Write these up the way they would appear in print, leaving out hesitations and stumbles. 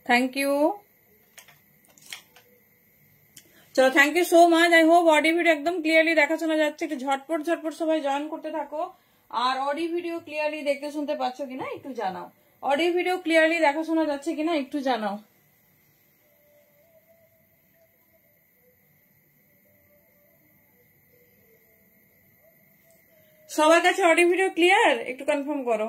Thank you. चलो thank you सो माच। I hope audio video एकदम क्लियरली देखा शोना যাচ্ছে। একটু ঝটপট ঝটপট সবাই জয়েন করতে থাকো। আর অডিও ভিডিও ক্লিয়ারলি দেখতে শুনতে পাচ্ছ কিনা একটু জানাও। অডিও ভিডিও ক্লিয়ারলি দেখা শোনা যাচ্ছে কিনা একটু জানাও। সবার কাছে অডিও ভিডিও ক্লিয়ার একটু কনফার্ম করো।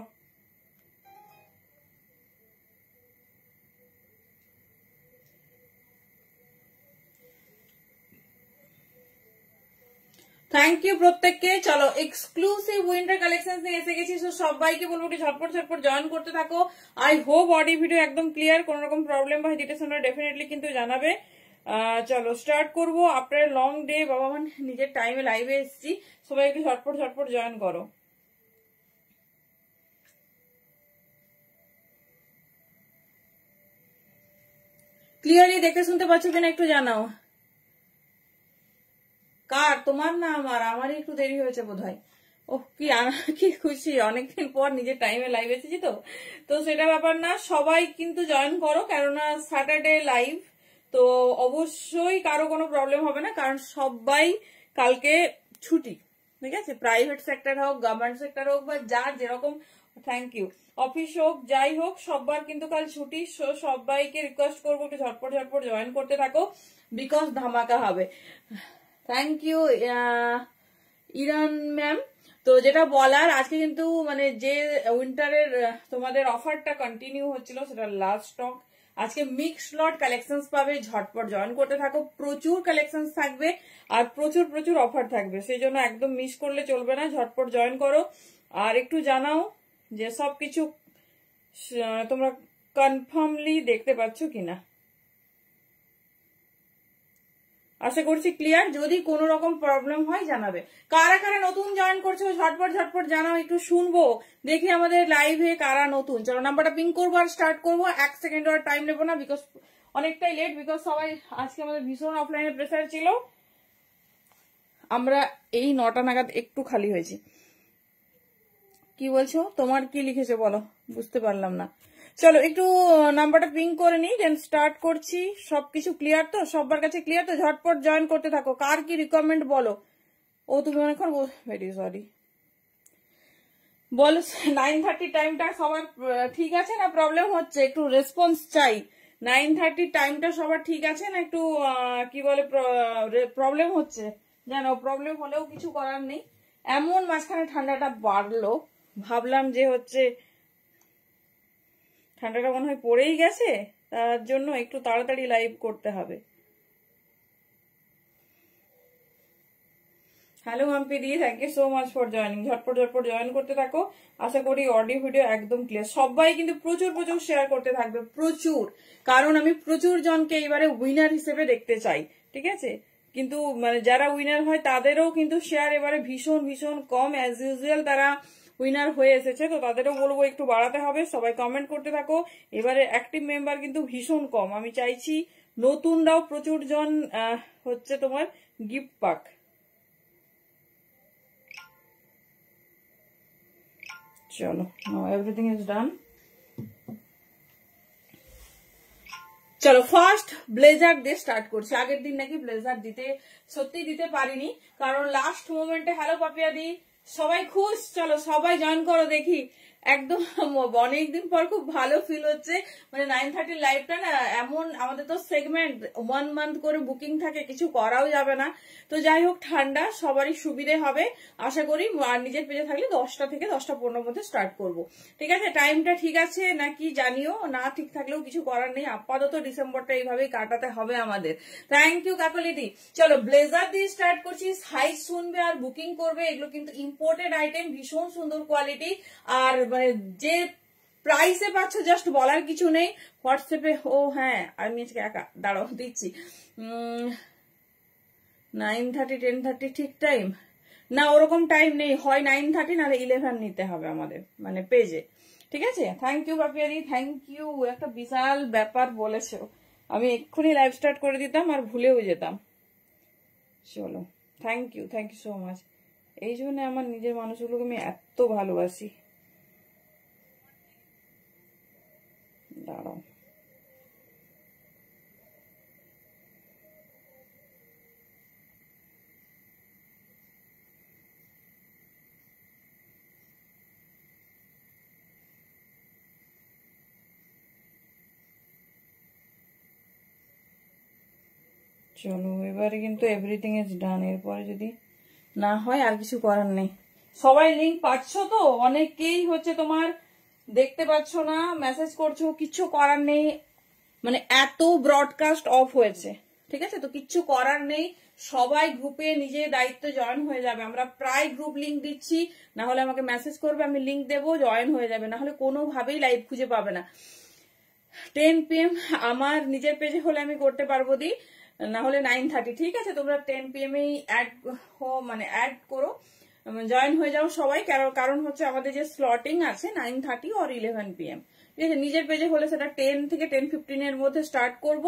थैंक यू প্রত্যেককে। চলো এক্সক্লুসিভ উইন্টার কালেকশনস নিয়ে এসে গেছি। সো সবাইকে বলবো একটু ঝটপট ঝটপট জয়েন করতে থাকো। আই হোপ অডিও ভিডিও একদম ক্লিয়ার, কোন রকম প্রবলেম বা হেজিটেশন ডেফিনেটলি কিন্তু জানাবে। চলো স্টার্ট করবো। আপনার লং ডে বাবা মান নিজের টাইমে লাইভে এসেছি, সবাই একটু ঝটপট ঝটপট জয়েন করো। ক্লিয়ারলি দেখতে শুনতে পাচ্ছ কিনা একটু জানাও। কার, তোমার না আমার? আমারই একটু দেরি হয়েছে বোধহয়। ওহ কি খুশি, অনেকদিন পর নিজের টাইমে লাইভ এসেছি তো তো সেটা ব্যাপার না। সবাই কিন্তু জয়েন করো, কেননা স্যাটারডে লাইভ তো অবশ্যই কারো কোনো প্রবলেম হবে না, কারণ সবাই কালকে ছুটি। ঠিক আছে, প্রাইভেট সেক্টর হোক, গভর্নমেন্ট সেক্টর হোক, বা যার যেরকম, থ্যাংক ইউ, অফিস হোক যাই হোক, সবার কিন্তু কাল ছুটি। সবাইকে রিকোয়েস্ট করবো একটু ঝটপট ঝটপট জয়েন করতে থাকো, বিকজ ধামাকা হবে। থ্যাংক ইউ ইরান ম্যাম। তো যেটা বলার, আজকে কিন্তু মানে যে উইন্টারের তোমাদের অফারটা কন্টিনিউ হচ্ছিল সেটা লাস্ট স্টক। আজকে মিক্স লট কালেকশনস পাবে, ঝটপট জয়েন করতে থাকো। প্রচুর কালেকশনস থাকবে আর প্রচুর প্রচুর অফার থাকবে, সেই জন্য একদম মিস করলে চলবে না, ঝটপট জয়েন করো। আর একটু জানাও যে সবকিছু তোমরা কনফার্মলি দেখতে পাচ্ছ কিনা। আশা করছি ক্লিয়ার। যদি কোনো রকম প্রবলেম হয় জানাবে। কারা কারা নতুন জয়েন করছো ঝটপট ঝটপট জানাও, একটু শুনবো, দেখি আমাদের লাইভে কারা নতুন। চলো নাম্বারটা পিং করবো আর স্টার্ট করবো। 1 সেকেন্ড আর টাইম নেবো না, বিকজ অনেকটাই লেট, বিকজ সবাই আজকে আমাদের ভীষণ অফলাইনে প্রেসার ছিল। আমরা এই 9টা নাগাদ একটু খালি হয়েছি। কি বলছো, তোমার কি লিখেছে বলো, বুঝতে পারলাম না। চলো একটু নাম্বারটা পিং করে নিই, দেন স্টার্ট করছি। সবকিছু ক্লিয়ার তো, সবার কাছে ক্লিয়ার তো? ঝটপট জয়েন করতে থাকো। কার কি রিকমেন্ড বলো। ও তুমি অনেকক্ষণ, ভেরি সরি, বলো 9:30 টাইমটা সবার ঠিক আছে না? প্রবলেম হচ্ছে, একটু রেসপন্স চাই। 9:30 টাইমটা সবার ঠিক আছে না? একটু কি বলে প্রবলেম হচ্ছে জানো। প্রবলেম হলেও কিছু করার নেই। এমন মাঝখানে ঠান্ডাটা বাড়লো, ভাবলাম যে হচ্ছে ঠান্ডাটা মনে হয় পড়েই গেছে, তার জন্য একটু তাড়াতাড়ি লাইভ করতে হবে। হ্যালো মাম্পি দি, thank you so much for joining. ঝটপট ঝটপট জয়েন করতে থাকো। আশা করি অডিও ভিডিও একদম ক্লিয়ার। সবাই কিন্তু প্রচুর প্রচুর শেয়ার করতে থাকবে, প্রচুর, কারণ আমি প্রচুর জনকে এইবারে উইনার হিসেবে দেখতে চাই। ঠিক আছে, কিন্তু মানে যারা উইনার হয় তাদেরও কিন্তু শেয়ার এবারে ভীষণ ভীষণ কম। অ্যাজ ইউজুয়াল তারা উইনার হয়ে এসেছে, তো তাদেরও বলবো একটু বাড়াতে হবে। সবাই কমেন্ট করতে থাকো। এবারে অ্যাক্টিভ মেম্বার কিন্তু ভীষণ কম। আমি চাইছি নতুনরাও প্রচুর জন হচ্ছে তোমার গিফট পাক। চলো, এভরিথিং ইজ ডান। চলো ফার্স্ট ব্লেজার দিয়ে স্টার্ট করছি। আগের দিন নাকি ব্লেজার সত্যি দিতে পারিনি, কারণ লাস্ট মোমেন্টে। হ্যালো পাপিয়া দি, সবাই খুশ। চলো সবাই জয়েন করো, দেখি একদম অনেকদিন পর খুব ভালো ফিল হচ্ছে। মানে 9:30 লাইভটা না, এমন আমাদের তো সেগমেন্ট 1 মান্থ করে বুকিং থাকে, কিছু করাও যাবে না। তো যাই হোক, ঠান্ডা সবারই সুবিধে হবে আশা করি। আর নিজের পেজে থাকলে 10টা থেকে 10টা 15 মধ্যে স্টার্ট করবো। ঠিক আছে, টাইমটা ঠিক আছে নাকি জানিও, না ঠিক থাকলেও কিছু করার নেই। আপাতত ডিসেম্বরটা এইভাবেই কাটাতে হবে আমাদের। থ্যাংক ইউ কাকলিদি। চলো ব্লেজার দিয়ে স্টার্ট করছি। সাইজ শুনবে আর বুকিং করবে, এগুলো কিন্তু ইম্পোর্টেড আইটেম, ভীষণ সুন্দর কোয়ালিটি। আর মানে যে প্রাইসে পাচ্ছ জাস্ট বলার কিছু নেই। হোয়াটসঅ্যাপে, ও হ্যাঁ আমি আজকে একা, দাঁড়াও দিচ্ছি। 9:30 10:30 ঠিক টাইম না, ওরকম টাইম নেই। হয় 9:30 নাহলে 11 নিতে হবে আমাদের মানে পেজে। ঠিক আছে, থ্যাংক ইউ পাপিয়াদি, থ্যাংক ইউ। একটা বিশাল ব্যাপার বলেছো, আমি এক্ষুনি লাইভ স্টার্ট করে দিতাম আর ভুলেও যেতাম। চলো থ্যাংক ইউ সো মাচ। এই জন্য আমার নিজের মানুষগুলোকে আমি এত ভালোবাসি। দাঁড়াও, চলো এবারে কিন্তু এভরিথিং ইজ ডান। এরপরে যদি না হয় আর কিছু করার নেই। সবাই লিঙ্ক পাচ্ছ তো? অনেকেই হচ্ছে তোমার দেখতে পাচ্ছ না, মেসেজ করছো, কিচ্ছু করার নেই। মানে এত ব্রডকাস্ট অফ হয়েছে, ঠিক আছে? তো কিচ্ছু করার নেই, সবাই গ্রুপে নিজের দায়িত্বে জয়েন হয়ে যাবে। আমরা প্রায় গ্রুপ লিঙ্ক দিচ্ছি, না হলে আমাকে মেসেজ করবে, আমি লিঙ্ক দেবো, জয়েন হয়ে যাবে, না হলে কোনোভাবেই লাইভ খুঁজে পাবে না। 10 PM আমার নিজের পেজে হলে আমি করতে পারবো দি, না হলে 9:30, ঠিক আছে? তোমরা 10 PM এই অ্যাড করো, জয়েন হয়ে যাও সবাই। কারণ হচ্ছে আমাদের যে স্লটিং আছে 9:30 or 11 PM, ঠিক আছে? নিজের পেজে হলে সেটা 10 থেকে 10:15 এর মধ্যে স্টার্ট করব,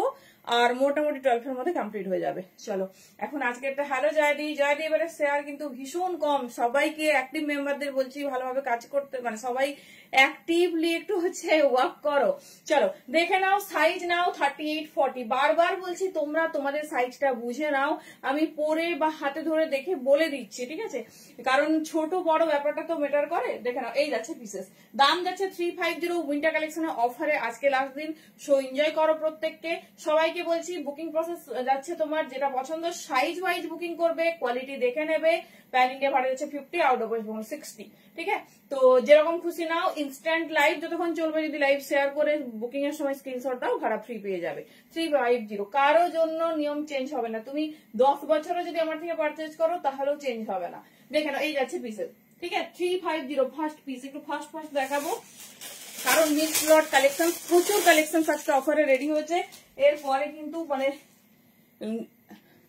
আর মোটামুটি 12 এর মধ্যে কমপ্লিট হয়ে যাবে। চলো এখন আজকে একটা হ্যালো জয়দি। এবারে শেয়ার কিন্তু ভীষণ কম, সবাইকে অ্যাক্টিভ মেম্বারদের বলছি ভালোভাবে কাজ করতে, মানে সবাই অ্যাক্টিভলি একটু হচ্ছে ওয়ার্ক করো। চলো দেখে নাও, সাইজ নাও 38-40। বারবার বলছি তোমরা তোমাদের সাইজটা বুঝে নাও, আমি পরে বা হাতে ধরে দেখে বলে দিচ্ছি, ঠিক আছে? কারণ ছোট বড় ব্যাপারটা তো ম্যাটার করে। দেখে নাও, এই যাচ্ছে পিসেস, দাম যাচ্ছে 350। উইন্টার কালেকশনের অফারে আজকে লাস্ট দিন, সো এনজয় করো প্রত্যেককে। সবাইকে বলছি বুকিং প্রসেস যাচ্ছে তোমার যেটা পছন্দ সাইজ ওয়াইজ বুকিং করবে, কোয়ালিটি দেখে নেবে। প্যান ইন্ডিয়া ভাড়া যাচ্ছে 50, আউট অফ ওয়েস্ট বেঙ্গল 60, ঠিক আছে? তো যেরকম খুশি নাও, ইনস্ট্যান্ট লাইভ যতক্ষণ চলবে, যদি লাইভ শেয়ার করে বুকিং এর সময় স্ক্রিনশট দাও, ভাড়া ফ্রি পেয়ে যাবে। 350, কারো জন্য নিয়ম চেঞ্জ হবে না। তুমি 10 বছরও যদি আমার থেকে পারচেজ করো তাহলেও চেঞ্জ হবে না। দেখে নাও, এই যাচ্ছে পিসেস, ঠিক আছে? 350 ফার্স্ট পিস। একটু ফার্স্ট দেখাবো, কারণ মিক্স লট কালেকশন, প্রচুর কালেকশন আজকে অফারে রেডি হয়েছে। এরপরে কিন্তু মানে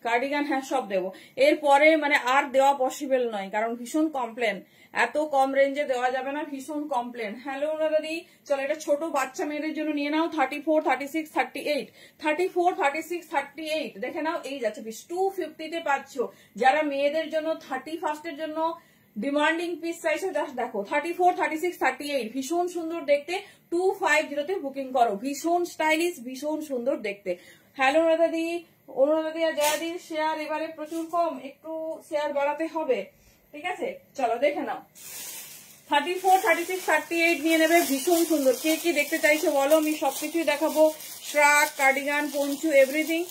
কার্ডিগান, হ্যাঁ সব দেবো। এরপরে মানে আর দেওয়া পসিবল নয়, কারণ ভীষণ কমপ্লেন, এত কম রেঞ্জে দেওয়া যাবে না, ভীষণ কমপ্লেন। হ্যালো দাদি, চলো এটা ছোট বাচ্চা মেয়েদের জন্য নিয়ে নাও। 34, 36, 38, 34, 36, 38 দেখে নাও, এই যাচ্ছে পিস 250 তে পাচ্ছ। যারা মেয়েদের জন্য 31st এর জন্য ডিমান্ডিং পিস চাইছো, জাস্ট দেখো 34, 36, 38 ভীষণ সুন্দর দেখতে। 250 তে বুকিং করো, ভীষণ স্টাইলিশ, ভীষণ সুন্দর দেখতে। হ্যালো দাদি, অনুরাধা আর জয়াদির শেয়ার এবারে প্রচুর কম, একটু শেয়ার বাড়াতে হবে, ঠিক আছে? চলো দেখে নাও, 34, 36, 38 নিয়ে নেবে, ভীষণ সুন্দর। কে কি দেখতে চাইছো বলো, আমি সবকিছুই দেখাবো। শ্রাক, কার্ডিগান, পঞ্চু, এভরিথিং।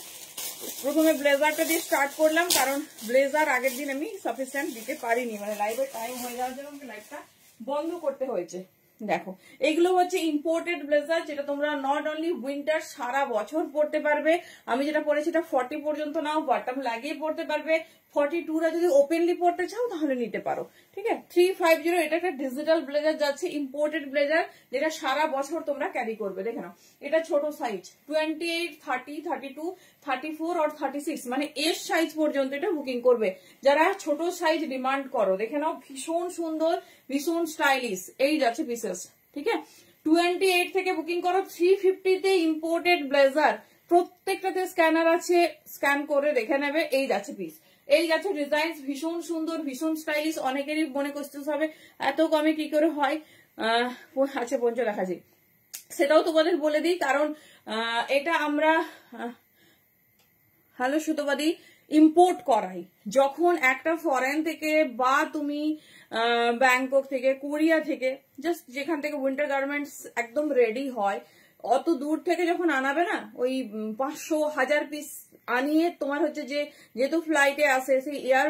প্রথমে ব্লেজারটা দিয়ে স্টার্ট করলাম, কারণ ব্লেজার আগের দিন আমি সাফিসিয়েন্ট দিতে পারিনি, মানে লাইভের টাইম হয়ে যাওয়ার জন্য আমাকে লাইভটা বন্ধ করতে হয়েছে। দেখো এগুলো হচ্ছে ইম্পোর্টেড ব্লেজার, যেটা তোমরা নট অনলি উইন্টার, সারা বছর পরতে পারবে। আমি যেটা পরেছি এটা 40 পর্যন্ত নাও, বটম লাগিয়ে পরতে পারবে। 42রা যদি ওপেনলি পরতে চাও তাহলে নিতে পারো, ঠিক আছে? 350 এটা একটা ডিজিটাল ব্লেজার যাচ্ছে, ইম্পোর্টেড ব্লেজার, যেটা সারা বছর তোমরা ক্যারি করবে। দেখে নাও, এটা ছোট সাইজ 28, 30, 32, 34 আর 36, মানে এস সাইজ পর্যন্ত এটা বুকিং করবে যারা ছোট সাইজ ডিমান্ড করো। দেখে নাও, ভীষণ সুন্দর, ভীষণ স্টাইলিশ, এই যাচ্ছে পিসেস, ঠিক আছে? 28 থেকে বুকিং করো। 350 তে ইম্পোর্টেড ব্লেজার, প্রত্যেকটাতে স্ক্যানার আছে, স্ক্যান করে দেখে নেবে। এই যাচ্ছে পিস, এই যাচ্ছে ডিজাইন, ভীষণ সুন্দর, ভীষণ স্টাইলিশ। অনেকেরই মনে করতে হবে এত কমে কি করে হয়। আচ্ছা পঞ্চ দেখাচ্ছি, সেটাও তোমাদের বলে দিই, কারণ এটা আমরা হ্যালো সুতোবাদী ইম্পোর্ট করাই। যখন একটা ফরেন থেকে বা তুমি ব্যাংকক থেকে, কোরিয়া থেকে, জাস্ট যেখান থেকে উইন্টার গার্মেন্টস একদম রেডি হয়, অত দূর থেকে যখন আনাবে না, ওই 500, 1000 পিস আনিয়ে তোমার হচ্ছে যে যেহেতু ফ্লাইটে আসে, সেই এয়ার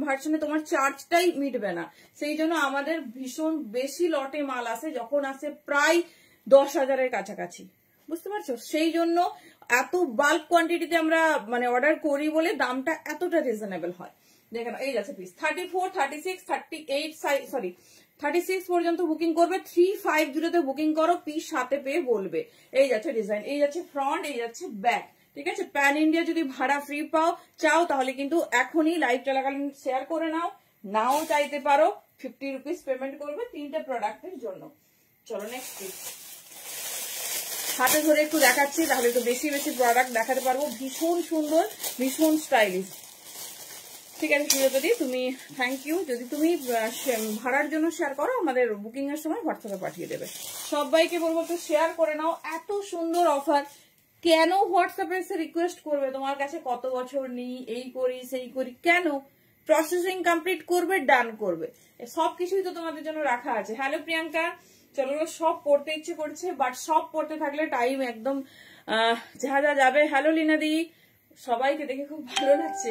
ভার্সনে তোমার চার্জটাই মিটবে না। সেই জন্য আমাদের ভীষণ বেশি লটে মাল আসে, যখন আসে প্রায় 10,000-এর কাছাকাছি, বুঝতে পারছো? সেই জন্য এত বাল্ক কোয়ান্টিটিতে আমরা মানে অর্ডার করি বলে দামটা এতটা রিজনেবল হয়। দেখেন এই যাচ্ছে পিস 34, 36, 38, সরি 36 পর্যন্ত বুকিং করবে। 350 তে বুকিং করো, পিস সাথে পেয়ে বলবে। এই যাচ্ছে ডিজাইন, এই যাচ্ছে ফ্রন্ট, এই যাচ্ছে ব্যাক, ঠিক আছে? প্যান ইন্ডিয়া যদি ভাড়া ফ্রি চাও তাহলে কিন্তু এখনই লাইভ চলাকালীন শেয়ার করে নাও, নাও চাইতে পারো। 50 রুপিস পেমেন্ট করবে 3টে প্রোডাক্টের জন্য। চলো নেক্সট পিস হাতে ধরে একটু দেখাচ্ছি, তাহলে একটু বেশি বেশি প্রোডাক্ট দেখাতে পারবো। ভীষণ সুন্দর, ভীষণ স্টাইলিশ, ঠিক আছে? যদি তুমি থ্যাংক ইউ, যদি তুমি ভাড়ার জন্য শেয়ার করো, আমাদের বুকিং এর সময় হোয়াটসঅ্যাপে পাঠিয়ে দেবে। সবাইকে বলবো তো শেয়ার করে নাও, এত সুন্দর অফার। কেন হোয়াটসঅ্যাপে এসে রিকোয়েস্ট করবে তোমার কাছে কত বছর নিই, এই করি সেই করি, কেন? প্রসেসিং কমপ্লিট করবে, ডান করবে, সবকিছুই তো তোমাদের জন্য রাখা আছে। হ্যালো প্রিয়াঙ্কা, চলো সব পড়তে ইচ্ছে করছে, বাট সব পড়তে থাকলে টাইম একদম যা যাবে। হ্যালো লিনাদি, সবাইকে দেখে খুব ভালো লাগছে।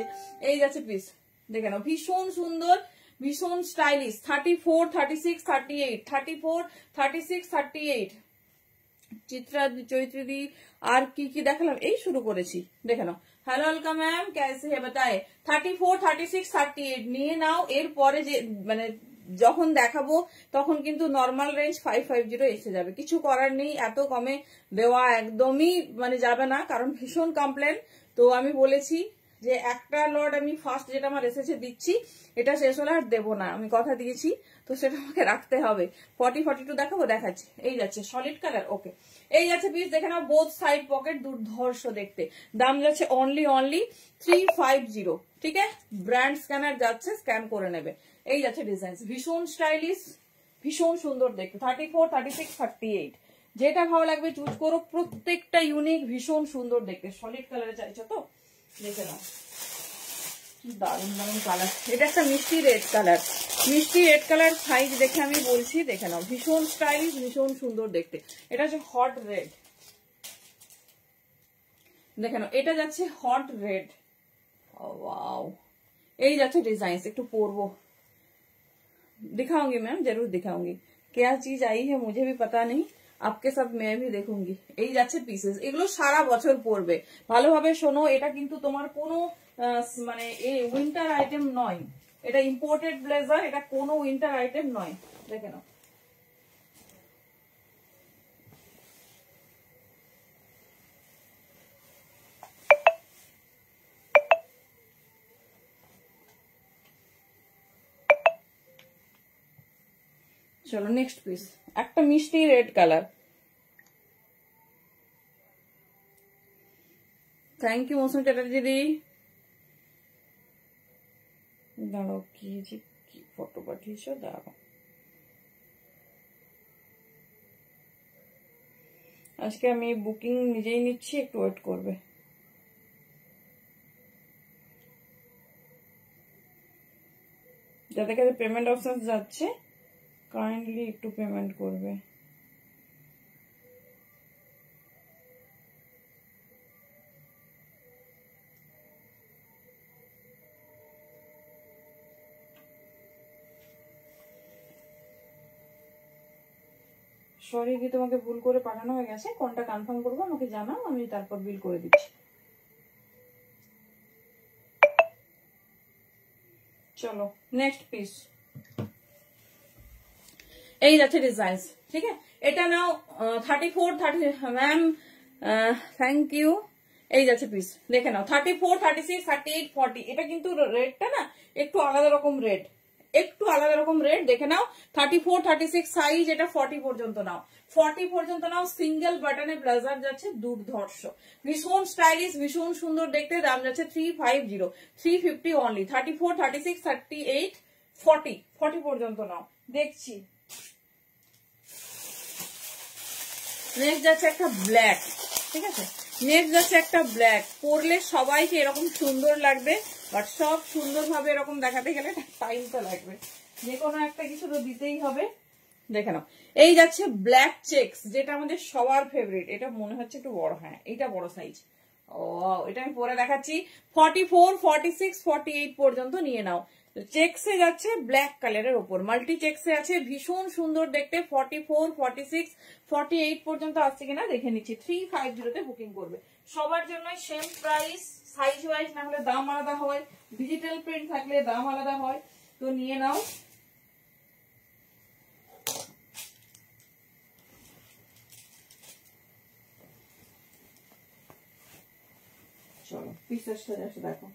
এই যাচ্ছে পিস, দেখে নাও, ভীষণ সুন্দর, ভীষণ স্টাইলিশ। 34, 36, 38, 34, 36, 38। চিত্রা চৈত্রী আর কি কি দেখালাম, এই শুরু করেছি, দেখে নাও। হ্যালো অলকা ম্যাম, कैसे है बताए। 34, 36, 38 নিয়ে নাও। এরপরে যে মানে যখন দেখাবো তখন কিন্তু নর্মাল রেঞ্জ 550 এসে যাবে। কিছু করার নেই, এত কমে দেওয়া একদমই মানে যাবে না, কারণ ভীষণ কমপ্লেন। তো আমি বলেছি যে একটা লট আমি ফার্স্ট যেটা আমার এসেছে দিচ্ছি, এটা শেষ হলে আর দেবো না, আমি কথা দিয়েছি, তো সেটা আমাকে রাখতে হবে। 40, 42 দেখাবো, দেখাচ্ছি। এই যাচ্ছে সলিড কালার, ওকে। এই যাচ্ছে পিস, দেখে নাও, বোথ সাইড পকেট, দুর্ধর্ষ দেখতে। দাম যাচ্ছে অনলি 350, ঠিক আছে। ব্র্যান্ড স্ক্যানার যাচ্ছে, স্ক্যান করে নেবে। এই যাচ্ছে ডিজাইন, ভীষণ স্টাইলিশ, ভীষণ সুন্দর দেখতে। 34, 36, 38 যেটা ভালো লাগবে চুজ করো, প্রত্যেকটা ইউনিক, ভীষণ সুন্দর দেখতে। সলিড কালারে চাইছো তো, দেখে নাও, দারুণ দারুণ কালার। এটা একটা মিষ্টি রেড কালার, মিষ্টি রেড কালার সাইজ দেখে আমি বলছি, দেখে নাও, ভীষণ স্টাইলিশ, ভীষণ সুন্দর দেখতে। এটা হচ্ছে হট রেড, দেখে নাও, এটা যাচ্ছে হট রেড। वाओ, এই যাচ্ছে ডিজাইন, একটু পরবো, दिखाऊंगी मैम, जरूर दिखाऊंगी। क्या चीज आई है मुझे भी पता नहीं, आपके साथ मैं भी देखूंगी। এই যাচ্ছে পিসেস, এগুলো সারা বছর পরবে। ভালোভাবে শোনো, এটা কিন্তু তোমার কোনো মানে উইন্টার আইটেম নয়, এটা ইম্পোর্টেড ব্লেজার, এটা কোনো উইন্টার আইটেম নয়, দেখে নাও। চলো নেক্সট পিস, একটা মিষ্টি রেড কালার। থ্যাংক ইউ মৌসুমী চ্যাটার্জি দি। দাঁড়াও, কি ফটো পাঠিয়েছো, দাঁড়াও। আজকে আমি বুকিং নিজেই নিচ্ছি, একটু ওয়েট করবে। যাদের কাছে পেমেন্ট অপশন যাচ্ছে কাইন্ডলি একটু পেমেন্ট করবে। সরি কি তোমাকে ভুল করে পাঠানো হয়ে গেছে, কোনটা কনফার্ম করবো আমাকে জানাও, আমি তারপর বিল করে দিচ্ছি। চলো নেক্সট পিস, এই যাচ্ছে ডিজাইন, ঠিক আছে। এটা নাও 34, 30, ম্যাম থ্যাংক ইউ। এই যাচ্ছে পিস, দেখে নাও, 34, 36, 38, 40। এটা কিন্তু রেডটা না একটু আলাদা রকম রেড, একটু আলাদা রকম রেড, দেখে নাও। 34, 36 সাইজ, এটা 40 পর্যন্ত নাও, 40 পর্যন্ত নাও। সিঙ্গেল বাটনে ব্লেজার যাচ্ছে, দুর্ধর্ষ, ভীষণ স্টাইলিশ, ভীষণ সুন্দর দেখতে। দাম যাচ্ছে 350, 350 অনলি। 34, 36, 38, 40, 40 পর্যন্ত নাও, দেখছি। নেক্সট যাচ্ছে একটা ব্ল্যাক, ঠিক আছে। নেক্সট যাচ্ছে একটা ব্ল্যাক, পরলে সবাইকে এরকম সুন্দর লাগবে, বাট সব সুন্দরভাবে এরকম দেখাতে গেলে টাইম তো লাগবে, যে কোনো একটা কিছু তো দিতেই হবে। দেখে নাও, এই যাচ্ছে ব্ল্যাক চেকস, যেটা আমাদের সবার ফেভারিট। এটা মনে হচ্ছে একটু বড়, হ্যাঁ এটা বড় সাইজ। ও এটা আমি পরে দেখাচ্ছি। 44, 46, 48 পর্যন্ত নিয়ে নাও। চেকসে যাচ্ছে ব্ল্যাক কালারের উপর, মাল্টি চেকসে আছে, ভীষণ সুন্দর দেখতে। 44, 46, 48 পর্যন্ত আসছে কিনা দেখে নিচ্ছি। 350 তে বুকিং করবে। সবার জন্য সেম প্রাইস, সাইজ ওয়াইজ না হলে দাম আলাদা হয়, ডিজিটাল প্রিন্ট থাকলে দাম আলাদা হয়, তো নিয়ে নাও। চলো পিসেসটা এসে দেখো,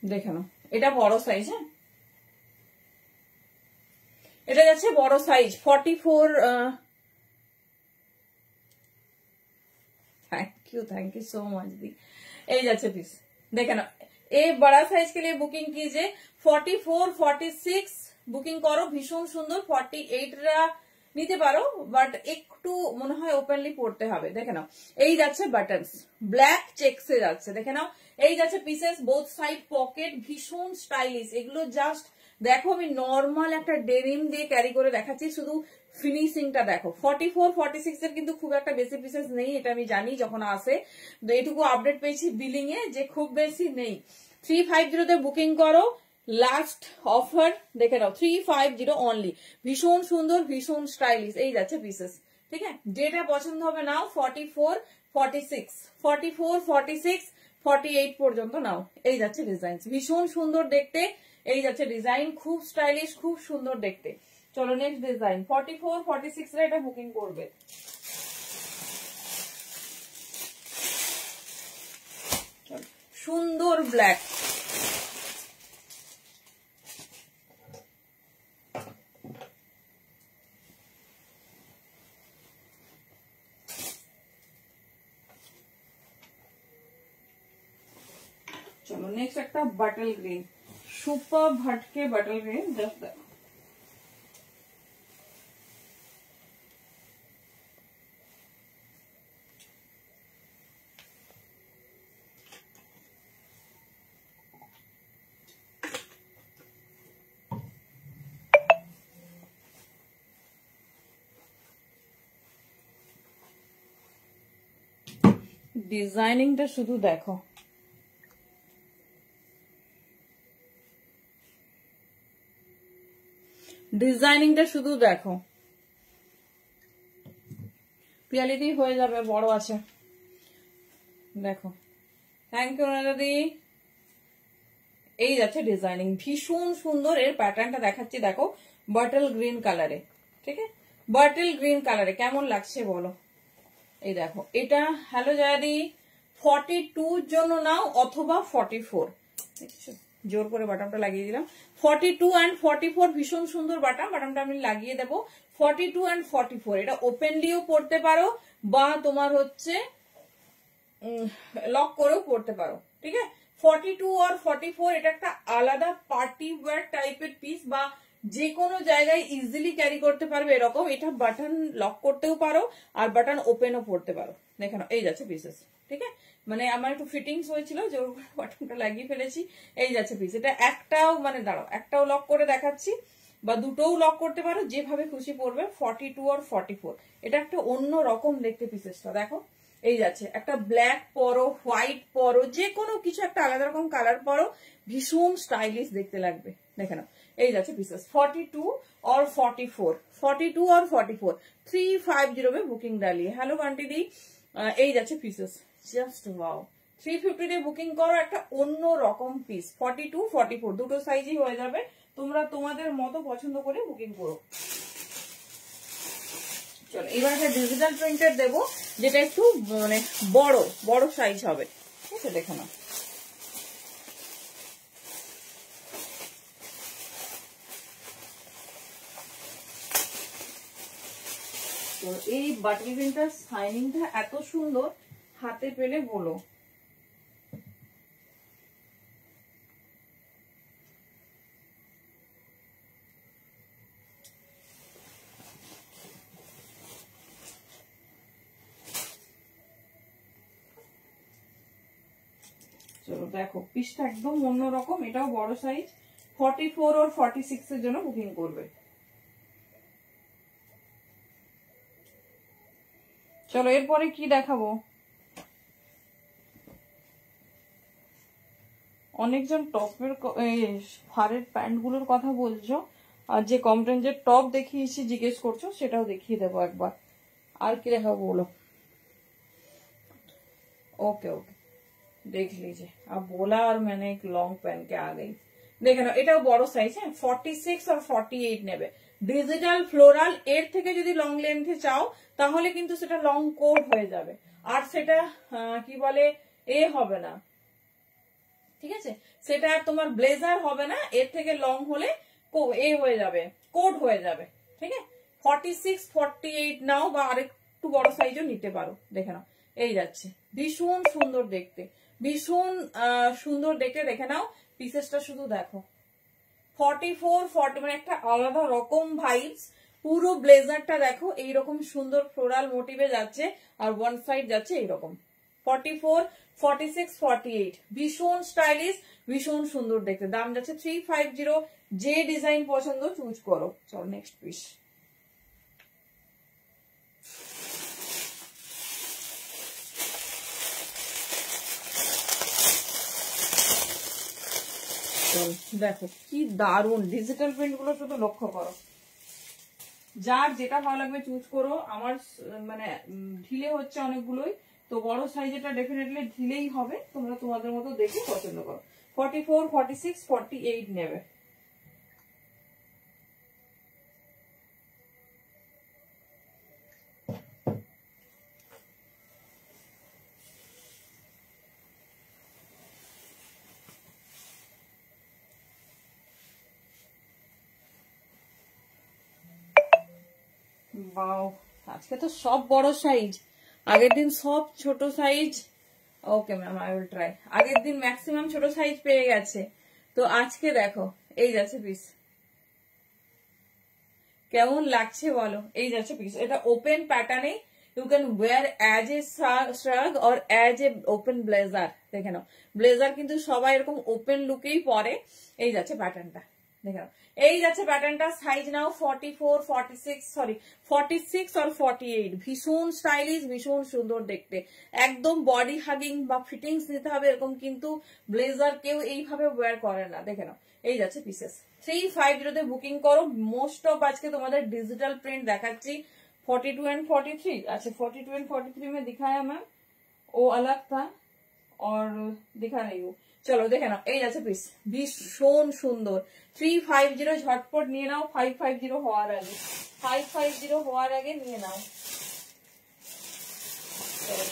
দেখে নাও, এটা বড় সাইজ, হ্যাঁ এটা যাচ্ছে বড় size. 44, thank you so much दी। এই যাচ্ছে পিস, দেখে নাও। এই বড় সাইজ के लिए बुकिंग कीजिए। 44, 46 বুকিং করো, ভীষণ সুন্দর। 48 রা নিতে পারো, বাট একটু মনে হয় ওপেনলি পড়তে হবে। দেখে নাও, এই যাচ্ছে বাটনস, ব্ল্যাক চেকসে যাচ্ছে, দেখে নাও। এই যাচ্ছে পিসেস, বোথ সাইড পকেট, ভীষণ স্টাইলিশ। এগুলো জাস্ট দেখো, আমি নর্মাল একটা ডেনিম দিয়ে ক্যারি করে দেখাচ্ছি, শুধু ফিনিশিংটা দেখো। 44, 46 এর কিন্তু খুব একটা বেশি পিসেস নেই, এটা আমি জানি যখন আসে। তো এটুকু আপডেট পেয়েছি বিলিং এ যে খুব বেশি নেই। 350 তে বুকিং করো, লাস্ট অফার দেখে নাও, 350 অনলি। ভীষণ সুন্দর, ভীষণ স্টাইলিশ। এই যাচ্ছে পিসেস, ঠিক আছে। যেটা পছন্দ হবে নাও। 44, 46, 44, 46, 48 পর্যন্ত নাও। এই যাচ্ছে ডিজাইন, ভীষণ সুন্দর দেখতে। এই যাচ্ছে ডিজাইন, খুব স্টাইলিশ, খুব সুন্দর দেখতে। চলো নেক্সট ডিজাইন। 44, 46 এর এটা বুকিং করবে। সুন্দর ব্ল্যাক, চলো নেক্সট একটা বাটল গ্রিন, সুপার ভাটকে বাটল গ্রিন। জাস্ট দেখো, ডিজাইনিংটা শুধু দেখো, ডিজাইনিংটা শুধু দেখো। পিয়ালিদি হয়ে যাবে, বড় আছে দেখো। থ্যাংক ইউ দাদি। এই যাচ্ছে ডিজাইনিং, ভীষণ সুন্দর। এর প্যাটার্নটা দেখাচ্ছি দেখো, বাটল গ্রিন কালারে, ঠিক আছে, বাটল গ্রিন কালারে। কেমন লাগছে বলো? এই দেখো, এটা হ্যালো জায়াদি 42 জন্য নাও অথবা 44। দেখছো, জোর করে বাটামটা লাগিয়ে দিলাম। 42 and 44 ভীষণ সুন্দর বাটাম, বাটামটা আমি লাগিয়ে দেবো। 42 and 44 এটা ওপেনলিও পড়তে পারো, বা তোমার হচ্ছে লক করেও পড়তে পারো, ঠিক আছে। 42 আর 44 এটা একটা আলাদা পার্টি ওয়্যার টাইপের পিস, বা যে কোনো জায়গায় ইজিলি ক্যারি করতে পারবে এরকম। এটা বাটন লক করতেও পারো আর বাটন ওপেনও পড়তে পারো। দেখে নাও, এই যাচ্ছে পিসেস, ঠিক আছে। মানে আমার একটু ফিটিংস হয়েছিল, জোর করে বাটনটা লাগিয়ে ফেলেছি। এই যাচ্ছে পিস। এটা একটাও মানে দাঁড়াও, একটাও লক করে দেখাচ্ছি, বা দুটোও লক করতে পারো, যেভাবে খুশি পড়বে। 42 আর 44 এটা একটা অন্য রকম দেখতে পিসেসটা দেখো। এই যাচ্ছে, একটা ব্ল্যাক পরো, হোয়াইট পরো, যে কোনো কিছু একটা আলাদা রকম কালার পরো, ভীষণ স্টাইলিশ দেখতে লাগবে। দেখে নাও, এই যাচ্ছে পিসেস। 42 और 44, 42 और 44, 350 में बुकिंग डालिए। হ্যালো বান্টি দি, এই যাচ্ছে পিসেস, জাস্ট ওয়াও। 350 দিয়ে বুকিং করো, একটা অন্য রকম পিস। 42, 44 দুটো সাইজই হয়ে যাবে, তোমরা তোমাদের মতো পছন্দ করে বুকিং করো। চলো এবার একটা ডিজিটাল প্রিন্টের দেবো, যেটা একটু মানে বড় বড় সাইজ হবে, ঠিক আছে। দেখো না, তো এই বাটল গ্রিনটার শাইনিংটা এত সুন্দর, হাতে পেলে বলো। চলো দেখো, পিসটা একদম অন্যরকম, এটাও বড় সাইজ। 44 আর 46 এর জন্য বুকিং করবে। চলো এরপরে কি দেখাবো। অনেকজন টপের ফারের প্যান্ট গুলোর কথা বলছো, আর যে কম রেঞ্জের টপ দেখিয়েছি জিজ্ঞেস করছো, সেটাও দেখিয়ে দেবো একবার। আর কি দেখাবো বলো? ओके ओके, देख लीजिए। अब बोला और मैंने एक लॉन्ग पहन के आ गई। দেখে নাও, এটাও বড় সাইজ, হ্যাঁ। 46 আর 48 নেবে। ডিজিটাল ফ্লোরাল, এর থেকে যদি লং লেন্থে চাও তাহলে কিন্তু সেটা লং কোট হয়ে যাবে, আর সেটা কি বলে এ হবে না, ঠিক আছে। সেটা আর তোমার ব্লেজার হবে না, এর থেকে লং হলে এ হয়ে যাবে, কোট হয়ে যাবে, ঠিক আছে। 46, 48 নাও, বা আরেকটু বড় সাইজও নিতে পারো। দেখে নাও, এই যাচ্ছে, ভীষণ সুন্দর দেখতে, ভীষণ সুন্দর দেখতে। দেখে নাও পিসেসটা শুধু দেখো। 44, 40 মানে একটা আলাদা রকম ভাইবস। পুরো ব্লেজারটা দেখো এইরকম সুন্দর ফ্লোরাল মোটিভে যাচ্ছে, আর ওয়ান সাইড যাচ্ছে এইরকম। 44, 46, 48 ভীষণ স্টাইলিশ, ভীষণ সুন্দর দেখতে। দাম যাচ্ছে 350। যে ডিজাইন পছন্দ চুজ করো। চলো নেক্সট পিস। দেখো কি দারুন ডিজিটাল প্রিন্ট গুলো, শুধু লক্ষ্য করো। যার যেটা ভালো লাগবে চুজ করো। আমার মানে ঢিলে হচ্ছে অনেকগুলোই, তো বড় সাইজেটা ডেফিনেটলি ঢিলেই হবে, তোমরা তোমাদের মতো দেখে পছন্দ করো। 44, 46, 48 নেবে। বাও, আজকে তো সব বড় সাইজ, আগের দিন সব ছোট size. Okay ma'am, I will try. আগের দিন ম্যাক্সিমাম ছোট সাইজ পেয়ে গেছে, তো আজকে দেখো এই যাচ্ছে পিস। কেমন লাগছে বলো? এই যাচ্ছে পিস। এটা ওপেন প্যাটার্নে, you can wear as a shrug or as a open blazer. দেখে নাও, ব্লেজার কিন্তু সবাই এরকম ওপেন লুকেই পরে। এই যাচ্ছে প্যাটার্নটা, দেখে নাও। এই যাচ্ছে প্যাটার্নটা। সাইজ নাও 44, 46, সরি 46 আর 48। ভীষণ স্টাইলিশ, ভীষণ সুন্দর দেখতে। একদম বডি হাগিং বা ফিটিংস নিতে হবে এরকম কিন্তু ব্লেজার কেউ এইভাবে ওয়্যার করে না। দেখে নাও, এই যাচ্ছে পিসেস। 350 বুকিং করো। মোস্ট অফ আজকে তোমাদের डिजिटल प्रिंट দেখাচ্ছি। 42 एंड 43। अच्छा 42 एंड 43 में दिखाया मैम, वो अलग था और दिखा नहीं हूँ। চলো দেখে নাও, এই যাচ্ছে পিস। ভীষণ সুন্দর। 350 ঝটপট নিয়ে নাও। 550 হওয়ার আগে, 550 হওয়ার আগে নিয়ে নাও।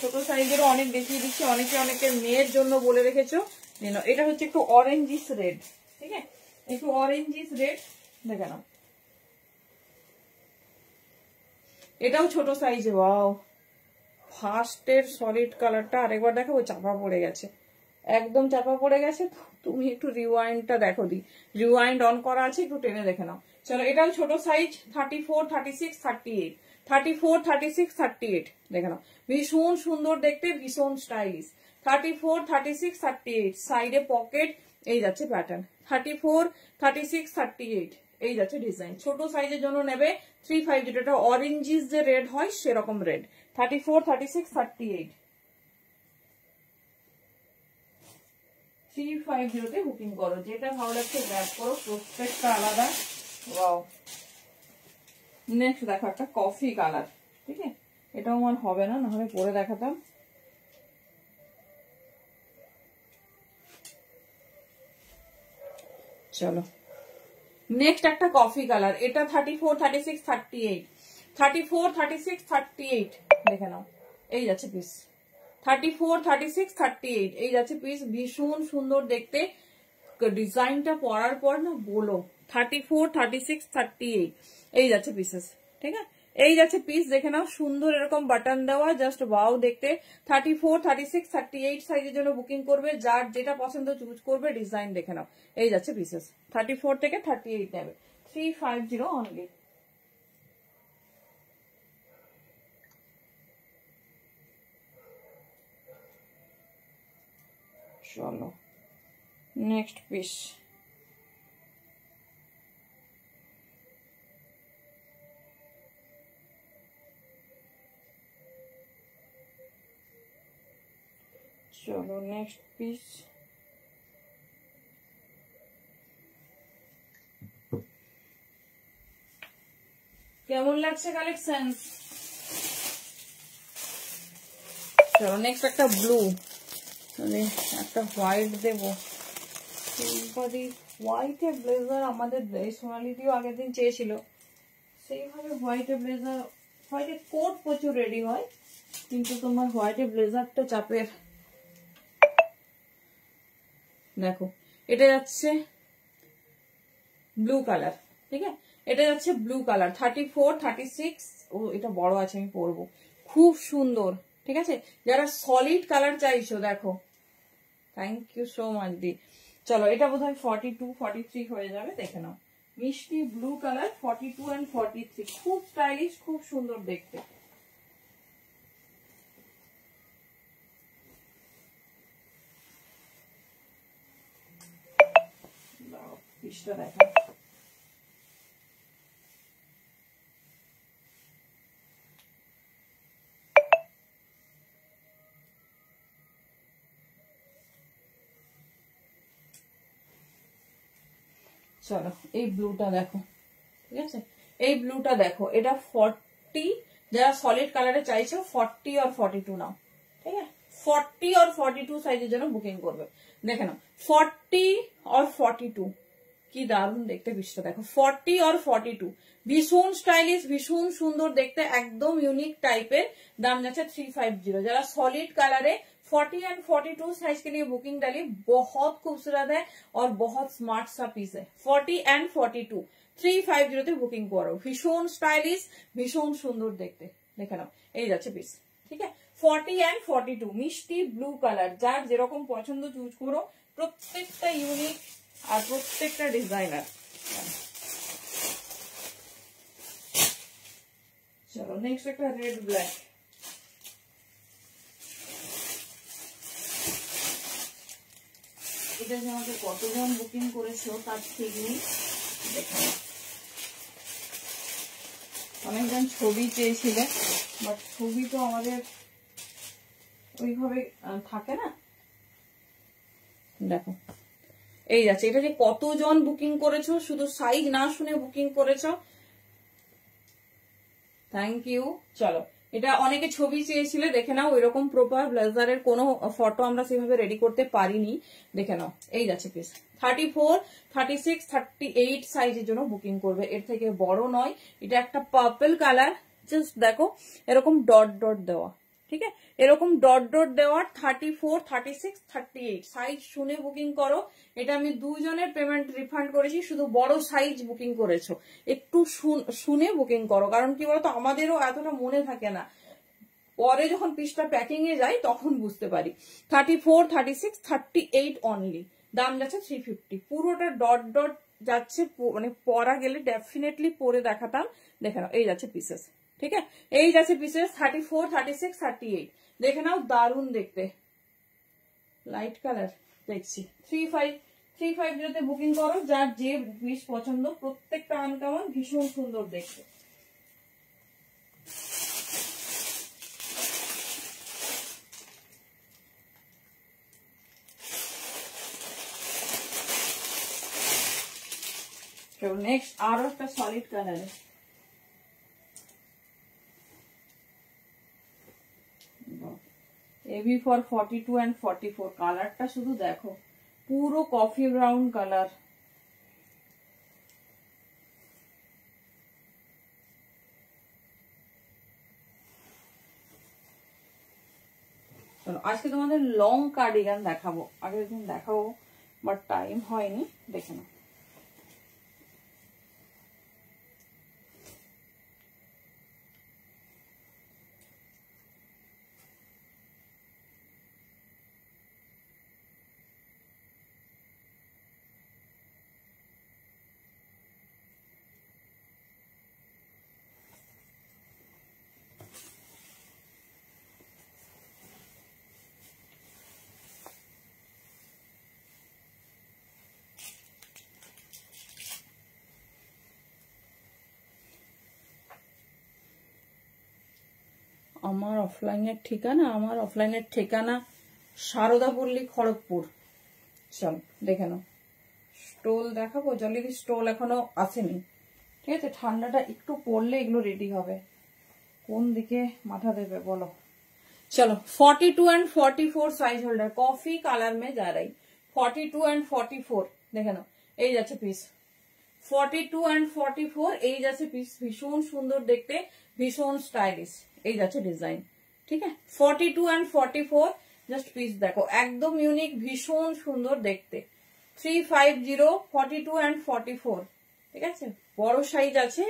ছোট সাইজেরও অনেক দেখিয়ে দিচ্ছি, অনেকে অনেকের মেয়ের জন্য বলে রেখেছো। নিয়ে নাও। এটা হচ্ছে একটু অরেঞ্জিস রেড, ঠিক আছে, একটু অরেঞ্জিস রেড। দেখে নাও, এটাও ছোট সাইজে। ওয়াও, ফার্স্টের সলিড কালারটা আরেকবার দেখো, চাপা পড়ে গেছে, একদম চাপা পড়ে গেছে। তুমি একটু রিওয়াইন্ডটা দেখো, রিওয়াইন্ড অন করা আছে, একটু টেনে দেখে নাও। চলো, এটাও ছোট সাইজ। 34, 36, 38, 34, 36, 38 দেখে নাও। ভীষণ সুন্দর দেখতে, ভীষণ স্টাইলিশ। 34, 36, 38 সাইডে পকেট। এই যাচ্ছে প্যাটার্ন। 34, 36, 38 এই যাচ্ছে ডিজাইন। ছোট সাইজের জন্য নেবে 350। এটা অরেঞ্জিস যে রেড হয় সেরকম রেড। 34, 36, 38 350 বুকিং করো। যেটা ভালো লাগছে গ্র্যাব করো, প্রত্যেকটা আলাদা। ওয়াও, নেক্সট দেখো একটা কফি কালার, ঠিক আছে। এটাও আমার হবে না, নাহলে পরে দেখাতাম। চলো নেক্সট একটা কফি কালার। এটা 34, 36, 38, 34, 36, 38 দেখে নাও। এই যাচ্ছে পিস। 34, 36, 38 এই যাচ্ছে পিস। ভীষণ সুন্দর দেখতে, ডিজাইনটা পরার পর না বলো। 34, 36, 38 এই যাচ্ছে পিসেস, ঠিক আছে। এই যাচ্ছে পিস, দেখে নাও। সুন্দর এরকম বাটন দেওয়া, জাস্ট ওয়াও দেখতে। 34, 36, 38 সাইজের জন্য বুকিং করবে। যার যেটা পছন্দ চুজ করবে। ডিজাইন দেখে নাও। এই যাচ্ছে পিসেস। 34 থেকে 38 নেবে। 350 অনলি। চলো নেক্সট পিস। চলো নেক্সট পিস। কেমন লাগছে কালেকশন? চলো নেক্সট একটা ব্লু, মানে একটা হোয়াইট দেবো। হোয়াইটে ব্লেজার আমাদের সোনালিদিও আগের দিন চেয়েছিল, সেইভাবে হোয়াইটে ব্লেজার, হোয়াইটে কোট প্রচুর রেডি হয়, কিন্তু তোমার হোয়াইটে ব্লেজারটা চাপের। দেখো এটা যাচ্ছে ব্লু কালার, ঠিক আছে। এটা যাচ্ছে ব্লু কালার। 34, 36 ও এটা বড় আছে, আমি পরবো। খুব সুন্দর, ঠিক আছে। যারা সলিড কালার চাইছো দেখো। থ্যাংক ইউ সো মাচ দি। চলো এটা বোধহয় 42, 43 হয়ে যাবে, দেখে নাও। মিষ্টি ব্লু কালার 42 and 43, খুব স্টাইলিশ, খুব সুন্দর দেখতে। পিসটা দেখা, চলো এই ব্লুটা দেখো, ঠিক আছে, এই ব্লুটা দেখো, এটা 40, যারা সলিড কালারে চাইছো 40 আর 42 নাও, ঠিক আছে, 40 আর 42 সাইজের জন্য বুকিং করবে। দেখে নাও 40 আর 42, কি দারুণ দেখতে পিসটা দেখো, 40 আর 42, ভীষণ স্টাইলিশ, ভীষণ সুন্দর দেখতে, একদম ইউনিক टाइपेर। दाम जाচ্ছে 350। जरा सॉलिड कलर है 40 एंड 42 साइज के लिए बुकिंग डालिए, बहुत खूबसूरत है और बहुत स्मार्ट सा पीस है। 40 एंड 42 350 তে বুকিং করো, ভীষণ স্টাইলিশ, ভীষণ সুন্দর দেখতে। দেখে নাও এই যাচ্ছে পিস, ঠিক আছে, 40 एंड 42 মিষ্টি ব্লু কালার, যার যেরকম পছন্দ চুজ করো, প্রত্যেকটা ইউনিক আর প্রত্যেকটা ডিজাইনার। চলো নেক্সট একটা রেড ব্ল্যাক, এটা যে আমাকে কতজন বুকিং করেছো তার ঠিক নেই। দেখো অনেকজন ছবি চেয়েছিলেন, বাট ছবি তো আমাদের ওইভাবে থাকে না। দেখো এই যাচ্ছে, এটা যে কতজন বুকিং করেছো, শুধু সাইজ না শুনে বুকিং করেছো, থ্যাংক ইউ। চলো এটা অনেকে ছবি চেয়েছিলে, দেখে নাও, ওইরকম প্রপার ব্লেজারের কোনো ফটো আমরা সেভাবে রেডি করতে পারিনি। দেখে নাও এই যাচ্ছে পিস, 34, 36, 38 সাইজের জন্য বুকিং করবে, এর থেকে বড় নয়। এটা একটা পার্পল কালার, জাস্ট দেখো এরকম ডট ডট দেওয়া, ঠিক আছে, এরকম ডট ডট দেওয়া, 34, 36, 38 সাইজ শুনে বুকিং করো। এটা আমি দুজনের পেমেন্ট রিফান্ড করেছি, শুধু বড় সাইজ বুকিং করেছো, একটু শুনে বুকিং করো, কারণ কি বলতো আমাদেরও এতটা মনে থাকে না, পরে যখন পিসটা প্যাকিং এ যায় তখন বুঝতে পারি। 34, 36, 38 অনলি, দাম যাচ্ছে 350। পুরোটা ডট ডট যাচ্ছে, মানে পরা গেলে ডেফিনেটলি পরে দেখাতাম। দেখে নাও এই যাচ্ছে পিসেস, ঠিক আছে, এই যাচ্ছে পিসেস 34, 36, 38। দেখে নাও দারুণ দেখতে, লাইট কালার দেখছি। 350 তে বুকিং করো, যার যে পিস পছন্দ, প্রত্যেকটা আনকমন, ভীষণ সুন্দর দেখতে। নেক্সট আরো একটা সলিড কালারে, এবি ফর 42 and 44, কালারটা শুধু দেখো, পুরো কফি ব্রাউন কালার। চলো আজকে তোমাদের লং কার্ডিগান দেখাবো, আগের দিন দেখাবো বাট টাইম হয়নি, দেখে নাও। আমার অফলাইনের ঠিকানা সারদা পল্লী, খড়গপুর। চল দেখে নাও, স্টোল দেখাবো, জলদি স্টোল এখনো আসেনি, ঠিক আছে, ঠান্ডাটা একটু পড়লে এগুলো রেডি হবে। কোন দিকে মাথা দেবে বলো। चलो 42 and 44 size holder, coffee colour में जा रही, 42 एंड 44 देखे ना, এই যাচ্ছে পিস 42 एंड 44, এই যাচ্ছে পিস, ভীষণ সুন্দর দেখতে, ভীষণ স্টাইলিশ, এই যাচ্ছে ডিজাইন, ঠিক আছে, 42 एंड 44 জাস্ট পিস দেখো, একদম ইউনিক, ভীষণ সুন্দর দেখতে। 350 42 एंड 44, ঠিক আছে, বড় সাইজ আছে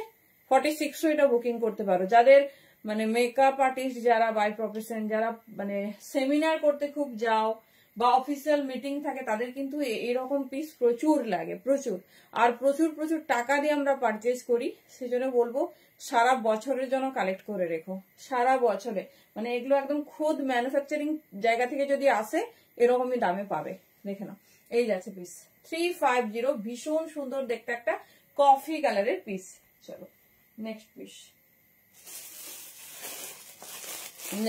46 এটা বুকিং করতে পারো, যাদের মানে মেকআপ আর্টিস্ট, যারা বাই প্রফেশন, যারা মানে সেমিনার করতে খুব যাও, বা অফিসিয়াল মিটিং থাকে তাদের কিন্তু এরকম পিস প্রচুর লাগে, প্রচুর। আর প্রচুর প্রচুর টাকা দিয়ে আমরা পারচেজ করি, সেজন্য বলবো সারা বছরের জন্য কালেক্ট করে রেখো, সারা বছরে। মানে এগুলো একদম খোদ ম্যানুফ্যাকচারিং জায়গা থেকে যদি আসে এরকমই দামে পাবে। দেখে নাও, এই যাচ্ছে পিস 350, ভীষণ সুন্দর দেখতে একটা কফি কালারের পিস। চলো নেক্সট পিস।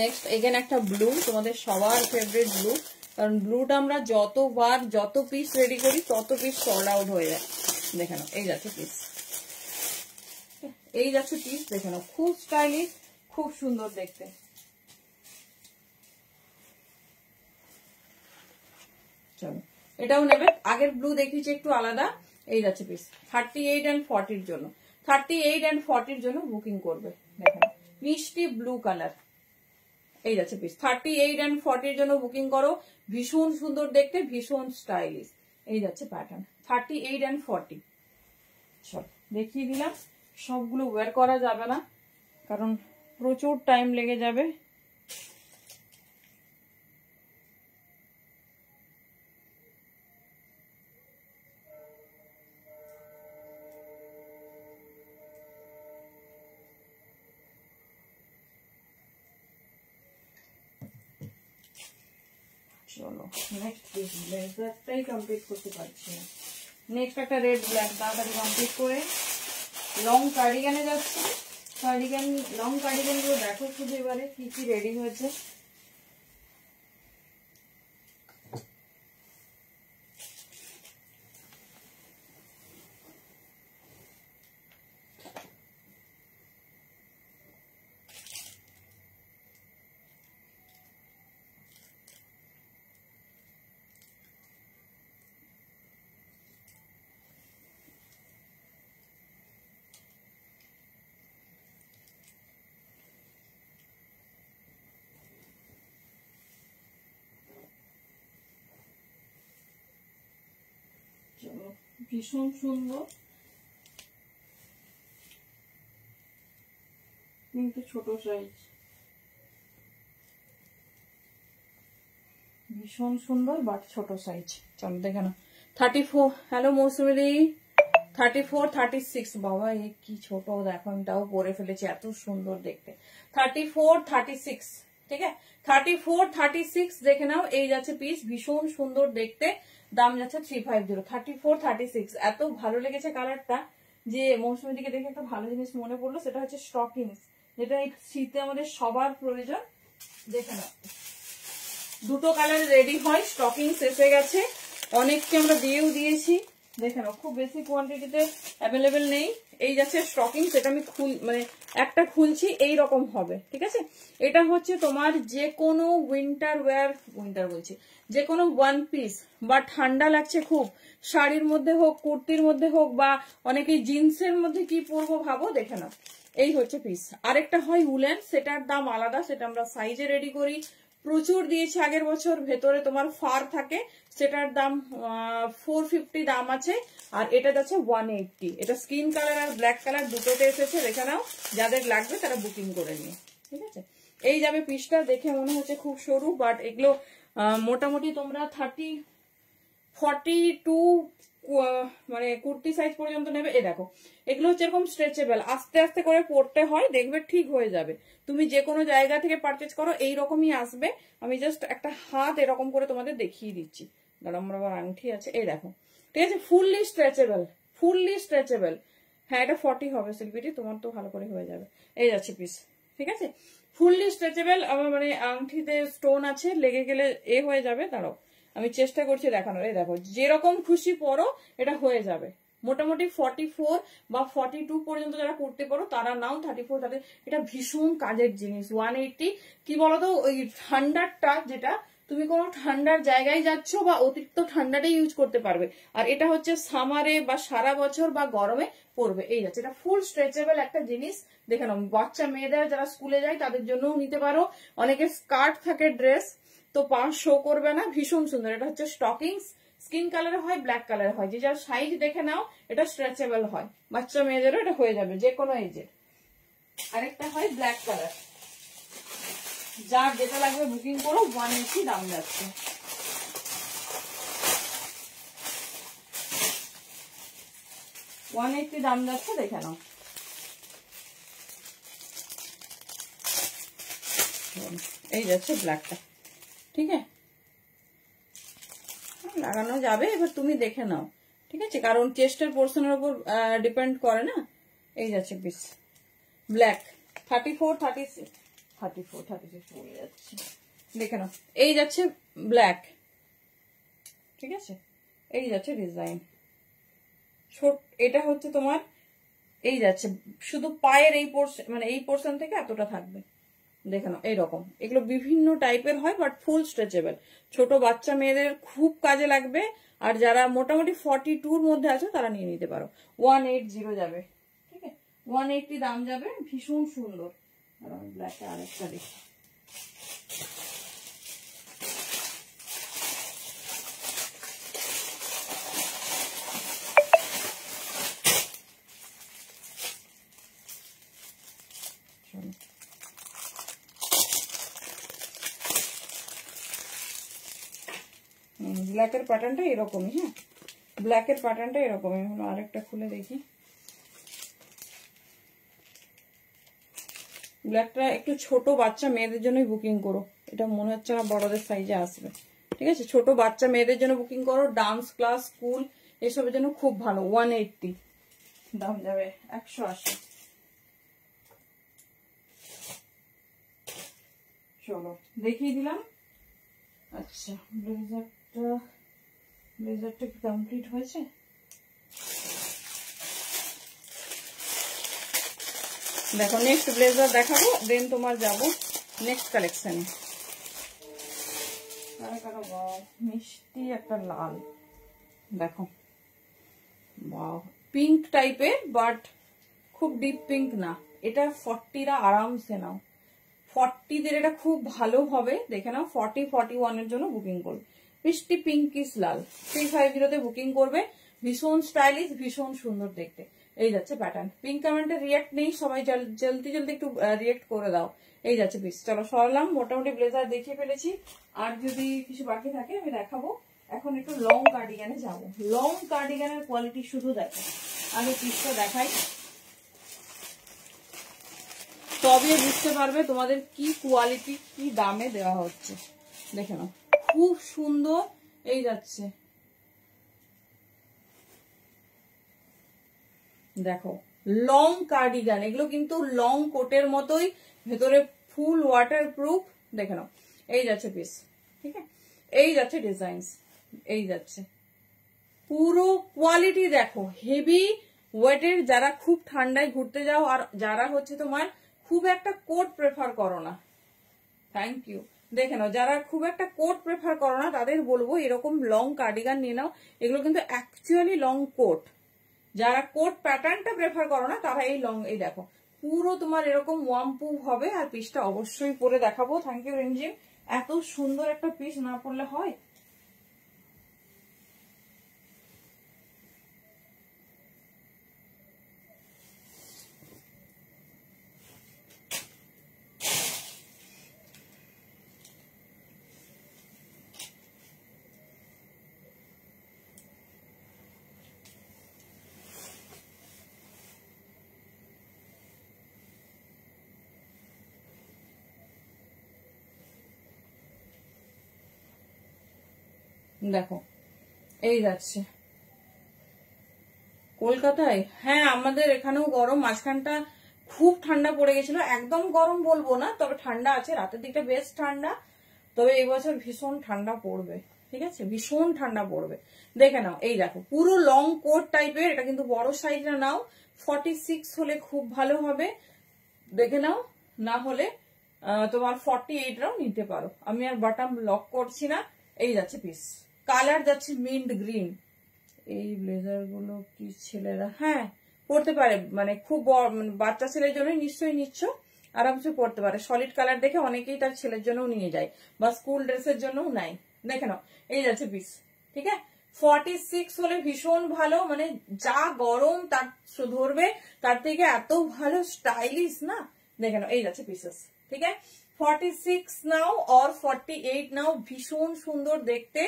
নেক্সট এগেন একটা ব্লু, তোমাদের সবার ফেভারিট ব্লু, কারণ ব্লুটা আমরা যতবার যত পিস রেডি করি তত পিস সল্ড আউট হয়ে যায়। দেখে নাও, এই যাচ্ছে পিস, এই যাচ্ছে পিস। দেখে নাও, খুব স্টাইলিশ, খুব সুন্দর দেখতে। চলো এটাও নেবে, আগের ব্লু দেখিয়েছি একটু আলাদা। এই যাচ্ছে পিস 38 and 40 জন্য, 38 and 40 জন্য বুকিং করবে। দেখেন মিষ্টি ব্লু কালার, এই যাচ্ছে পিস 38 and 40 জন্য বুকিং করো। ভীষণ সুন্দর দেখতে, ভীষণ স্টাইলিশ। এই যাচ্ছে প্যাটার্ন 38 and 40। চল দেখিয়ে দিলাম, সবগুলো ওয়্যার করা যাবে না কারণ প্রচুর টাইম লেগে যাবে। চলো নেক্সট পিস, ব্লেজারটাই কমপ্লিট করতে পারছি না। নেক্সট একটা রেড ব্ল্যাক, তাড়াতাড়ি কমপ্লিট করে লং কার্ডিগানে যাচ্ছে। কার্ডিগান, লং কার্ডিগান গুলো দেখো শুধু এবারে কি কি রেডি হয়েছে। চলো ভীষণ সুন্দর, কিন্তু ছোট সাইজ, ভীষণ সুন্দর বাট ছোট সাইজ। চলো দেখে না 34। হ্যালো মৌসুমি, 34, 36। বাবা এ কি ছোট, দেখো এটাও পরে ফেলেছি, এত সুন্দর দেখতে। 34, 36, ঠিক আছে 34, 36 দেখে নাও। এই যাচ্ছে পিস, ভীষণ সুন্দর দেখতে, দাম যাচ্ছে 350। 34, 36 এত ভালো লেগেছে কালারটা যে মৌসুমীর দিকে দেখে একটা ভালো জিনিস মনে পড়লো, সেটা হচ্ছে স্টকিংস, যেটা এই শীতে আমাদের সবার প্রয়োজন। দেখে নাও দুটো কালার রেডি হয়, স্টকিংস এসে গেছে, অনেককে আমরা দিয়েও দিয়েছি। দেখে নাও খুব বেশি কোয়ান্টিটিতে অ্যাভেলেবেল নেই। এই যাচ্ছে স্টকিং, সেটা আমি মানে একটা খুলছি, এই রকম হবে, ঠিক আছে। এটা হচ্ছে তোমার যে কোনো উইন্টার ওয়্যার, উইন্টার বলছি, যে কোনো ওয়ান পিস বা ঠান্ডা লাগছে খুব, শাড়ির মধ্যে হোক, কুর্তির মধ্যে হোক, বা অনেকেই জিন্সের মধ্যে কি পরবো ভাবো, দেখে নাও এই হচ্ছে পিস। আরেকটা হয় উলেন, সেটার দাম আলাদা, সেটা আমরা সাইজে রেডি করি, প্রচুর দিয়েছি আগের বছর। ভেতরে তোমার ফার থাকে, সেটার দাম 450 দাম আছে। আর এটা যাচ্ছে 180। এটা স্কিন কালার আর ব্ল্যাক কালার দুটোতে এসেছে, দেখে নাও, যাদের লাগবে তারা বুকিং করে নিয়ে, ঠিক আছে। এই যাবে পিসটা, দেখে মনে হচ্ছে খুব সরু, বাট এগুলো মোটামুটি তোমরা 42 মানে কুর্তি সাইজ পর্যন্ত নেবে। এ দেখো এগুলো হচ্ছে এরকম স্ট্রেচেবল, আস্তে আস্তে করে পড়তে হয়, দেখবে ঠিক হয়ে যাবে। তুমি যে কোনো জায়গা থেকে পারচেজ করো এইরকমই আসবে। আমি জাস্ট একটা হাত এরকম করে তোমাদের দেখিয়ে দিচ্ছি, কারণ আমার আবার আংটি আছে। এই দেখো, ঠিক আছে, ফুললি স্ট্রেচেবল, ফুললি স্ট্রেচেবল। হ্যাঁ এটা 40 হবে শিল্পীটি, তোমার তো ভালো করে হয়ে যাবে। এই যাচ্ছে পিস, ঠিক আছে, ফুললি স্ট্রেচেবল। আমার মানে আংটিতে স্টোন আছে, লেগে গেলে এ হয়ে যাবে। দাঁড়াও আমি চেষ্টা করছি দেখানোর। এই দেখো যেরকম খুশি পরো এটা হয়ে যাবে। মোটামুটি 44 বা 42 পর্যন্ত যারা করতে পারো তারা নাও, 34 তাদের। এটা ভীষণ কাজের জিনিস। 180 কি বলতো, ওই ঠান্ডারটা, যেটা তুমি কোনো ঠান্ডার জায়গায় যাচ্ছ বা অতিরিক্ত ঠান্ডাটাই ইউজ করতে পারবে। আর এটা হচ্ছে সামারে বা সারা বছর বা গরমে পরবে। এই যাচ্ছে, এটা ফুল স্ট্রেচেবল একটা জিনিস। দেখে নাও, বাচ্চা মেয়েদের যারা স্কুলে যায় তাদের জন্যও নিতে পারো। অনেকে স্কার্ট থাকে, ড্রেস, তো পা শো করবে না, ভীষণ সুন্দর। এটা হচ্ছে স্টকিংস, স্কিন কালার হয়, ব্ল্যাক কালার হয়, যে যার সাইজ দেখে নাও। এটা স্ট্রেচেবল হয়, বাচ্চা মেয়েদেরও এটা হয়ে যাবে, যে কোনো এজের। আরেকটা হয় ব্ল্যাক কালার, যার যেটা লাগবে বুকিং করো, 180 দাম যাচ্ছে। 180 দাম যাচ্ছে, দেখে নাও। এই যাচ্ছে ব্ল্যাকটা, ঠিক আছে, লাগানো যাবে। এবার তুমি দেখে নাও, ঠিক আছে, কারণ চেস্টের পোর্শনের উপর ডিপেন্ড করে না। এই যাচ্ছে পিস ব্ল্যাক, 34, 36 বলে যাচ্ছে, দেখে নাও। এই যাচ্ছে ব্ল্যাক, ঠিক আছে, এই যাচ্ছে ডিজাইন ছোট। এটা হচ্ছে তোমার, এই যাচ্ছে শুধু পায়ের এই পোর্শন, মানে এই পোর্শন থেকে এতটা থাকবে, দেখে নাও। এইরকম এগুলো বিভিন্ন টাইপের হয়, বাট ফুল স্ট্রেচেবল, ছোট বাচ্চা মেয়েদের খুব কাজে লাগবে। আর যারা মোটামুটি 42-র মধ্যে আছে তারা নিয়ে নিতে পারো। 180 যাবে, ঠিক আছে, 180 দাম যাবে, ভীষণ সুন্দর। আর আমি ব্ল্যাকটা আরেকটা দেখি, ব্ল্যাকের প্যাটার্নটা এরকমই। হ্যাঁ, ব্ল্যাকের প্যাটার্নটা এরকমই হলো। আরেকটা খুলে দেখি, ব্ল্যাকটা একটু ছোট বাচ্চা মেয়েদের জন্যই বুকিং করো, এটা মনে হচ্ছে না বড়দের সাইজে আসবে, ঠিক আছে, ছোট বাচ্চা মেয়েদের জন্য বুকিং করো, ডান্স ক্লাস, স্কুল, এসবের জন্য খুব ভালো। 180 দাম যাবে, 180। চলো দেখিয়ে দিলাম। আচ্ছা, ব্লেজারটা কি কমপ্লিট হয়েছে? দেখো, নেক্সট ব্লেজার দেখাবো, দেন তোমার যাবো নেক্সট কালেকশনে। মিষ্টি একটা লাল, দেখো, ওয়াও, পিঙ্ক টাইপের, বাট খুব ডিপ পিঙ্ক না। এটা 40রা আরামসে নাও, 40দের এটা খুব ভালো হবে, দেখে নাও। 40-41 এর জন্য বুকিং করবে। মিষ্টি পিঙ্কিশ লাল, 350-তে বুকিং করবে। ভীষণ স্টাইলিশ, ভীষণ সুন্দর দেখতে। এই যাচ্ছে প্যাটার্ন। পিঙ্ক কমেন্টে রিয়াক্ট নেই, সবাই জলদি জলদি একটু রিয়াক্ট করে দাও। এই যাচ্ছে পিস। চলো সরলাম, মোটামুটি ব্লেজার দেখিয়ে ফেলেছি, আর যদি কিছু বাকি থাকে আমি দেখাবো। এখন একটু লং কার্ডিগানে যাবো। লং কার্ডিগানের কোয়ালিটি শুধু দেখো, আগে পিসটা দেখাই, তবে বুঝতে পারবে তোমাদের কি কোয়ালিটি, কি দামে দেওয়া হচ্ছে। দেখে নাও, খুব সুন্দর। এই যাচ্ছে, দেখো, লং কার্ডিগান, এগুলো কিন্তু লং কোটের মতোই, ভেতরে ফুল ওয়াটার প্রুফ। দেখে নাও, এই যাচ্ছে পিস, ঠিক আছে, এই যাচ্ছে ডিজাইনস, এই যাচ্ছে পুরো কোয়ালিটি। দেখো, হেভি ওয়েটের, যারা খুব ঠান্ডায় ঘুরতে যাও, আর যারা হচ্ছে তোমার খুব একটা কোট প্রেফার করো না, থ্যাংক ইউ, দেখে নাও, যারা খুব একটা কোট প্রেফার করো না তাদের বলবো এরকম লং কার্ডিগান নিয়ে নাও। এগুলো কিন্তু অ্যাকচুয়ালি লং কোট। যারা কোট প্যাটার্নটা প্রেফার করো না তারা এই লং, এই দেখো পুরো তোমার এরকম ওয়ার্ম প্রুফ হবে। আর পিসটা অবশ্যই পরে দেখাবো। থ্যাংক ইউ রিমঝিম, এত সুন্দর একটা পিস না পরলে হয়। দেখো, এই যাচ্ছে কলকাতায়। হ্যাঁ, আমাদের এখানেও গরম, মাঝখানটা খুব ঠান্ডা পড়ে গেছিল। একদম গরম বলবো না, তবে ঠান্ডা আছে, রাতের দিকটা বেশ ঠান্ডা। তবে এই বছর ভীষণ ঠান্ডা পড়বে, ঠিক আছে, ভীষণ ঠান্ডা পড়বে। দেখে নাও, এই দেখো পুরো লং কোট টাইপের। এটা কিন্তু বড় সাইজটা নাও, 46 হলে খুব ভালো হবে, দেখে নাও। না হলে তোমার 48রাও নিতে পারো। আমি আর বাটাম লক করছি না। এই যাচ্ছে পিস, কালার যাচ্ছে মিন্ট গ্রিন। এই ব্লেজার গুলো কি ছেলেরা হ্যাঁ পরতে পারে, মানে খুব বাচ্চা ছেলের জন্য নিশ্চয়ই নিচ্ছ, আরামসে পরতে পারে। সলিড কালার দেখে অনেকেই তার ছেলের জন্যও নিয়ে যায়, বা স্কুল ড্রেসের জন্যও নেয়। দেখে নাও, এই যাচ্ছে পিস, ঠিক আছে। 46 হলে ভীষণ ভালো, মানে যা গরম তার ধরবে, তার থেকে এত ভালো স্টাইলিশ না। দেখে নাও, এই যাচ্ছে পিসেস, ঠিক আছে। 46 নাও আর 48 নাও, ভীষণ সুন্দর দেখতে,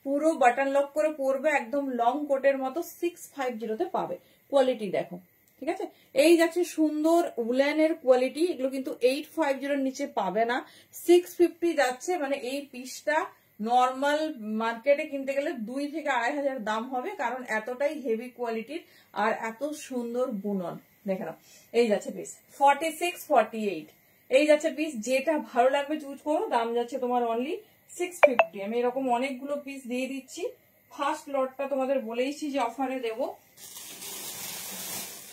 পুরো বাটন লক করে পরবে, একদম লং কোটের মতো। 650-তে পাবে, কোয়ালিটি দেখো, ঠিক আছে। এই যাচ্ছে সুন্দর উলেনের কোয়ালিটি, এগুলো কিন্তু 850 নিচে পাবে না, 650 যাচ্ছে। মানে এই পিসটা নর্মাল মার্কেটে কিনতে গেলে 2 থেকে 2500 দাম হবে, কারণ এতটাই হেভি কোয়ালিটির আর এত সুন্দর বুনন। দেখে নাও, এই যাচ্ছে পিস 46, 48, এই যাচ্ছে পিস। যেটা ভালো লাগবে চুজ করো। দাম যাচ্ছে তোমার অনলি 650। আমি এরকম অনেকগুলো পিস দিয়ে দিচ্ছি। ফার্স্ট লটটা তোমাদের বলেইছি যে অফারে দেবো,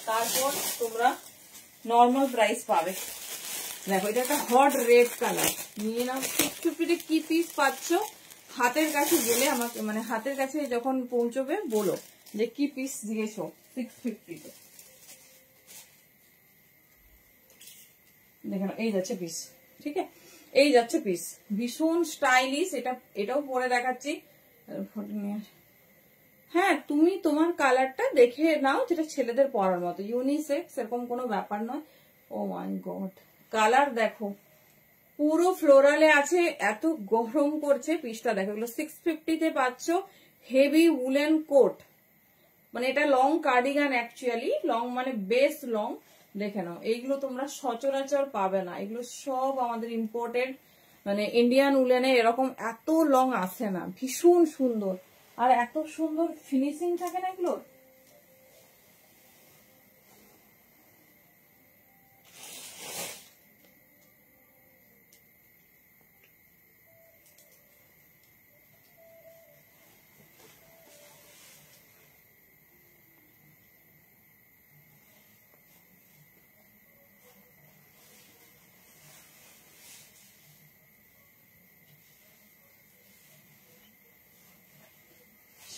তারপর তোমরা নর্মাল প্রাইস পাবে। দেখো, এটা একটা হট রেড কালার, নিয়ে নাও। 650 কি পিস পাচ্ছ হাতের কাছে গেলে আমাকে, মানে হাতের কাছে যখন পৌঁছবে বলো যে কি পিস দিয়েছো 650-তে। দেখো এই যাচ্ছে পিস, ঠিক আছে, এই যাচ্ছে পিস, ভীষণ স্টাইলিশ। এটাও পরে দেখাচ্ছি। হ্যাঁ, তুমি তোমার কালারটা দেখে নাও, যেটা ছেলেদের পরার মতো, ইউনিসেক্স এরকম কোনো ব্যাপার নয়। ও মাই গড, কালার দেখো, পুরো ফ্লোরালে আছে, এত গরম করছে। পিসটা দেখো, এগুলো 650-তে পাচ্ছ। হেভি উলেন কোট, মানে এটা লং কার্ডিগান, অ্যাকচুয়ালি লং মানে বেস লং। দেখে নাও, এইগুলো তোমরা সচরাচর পাবে না, এগুলো সব আমাদের ইম্পোর্টেড, মানে ইন্ডিয়ান উলেনে এরকম এত লং আসে না। ভীষণ সুন্দর, আর এত সুন্দর ফিনিশিং থাকে না এগুলোর।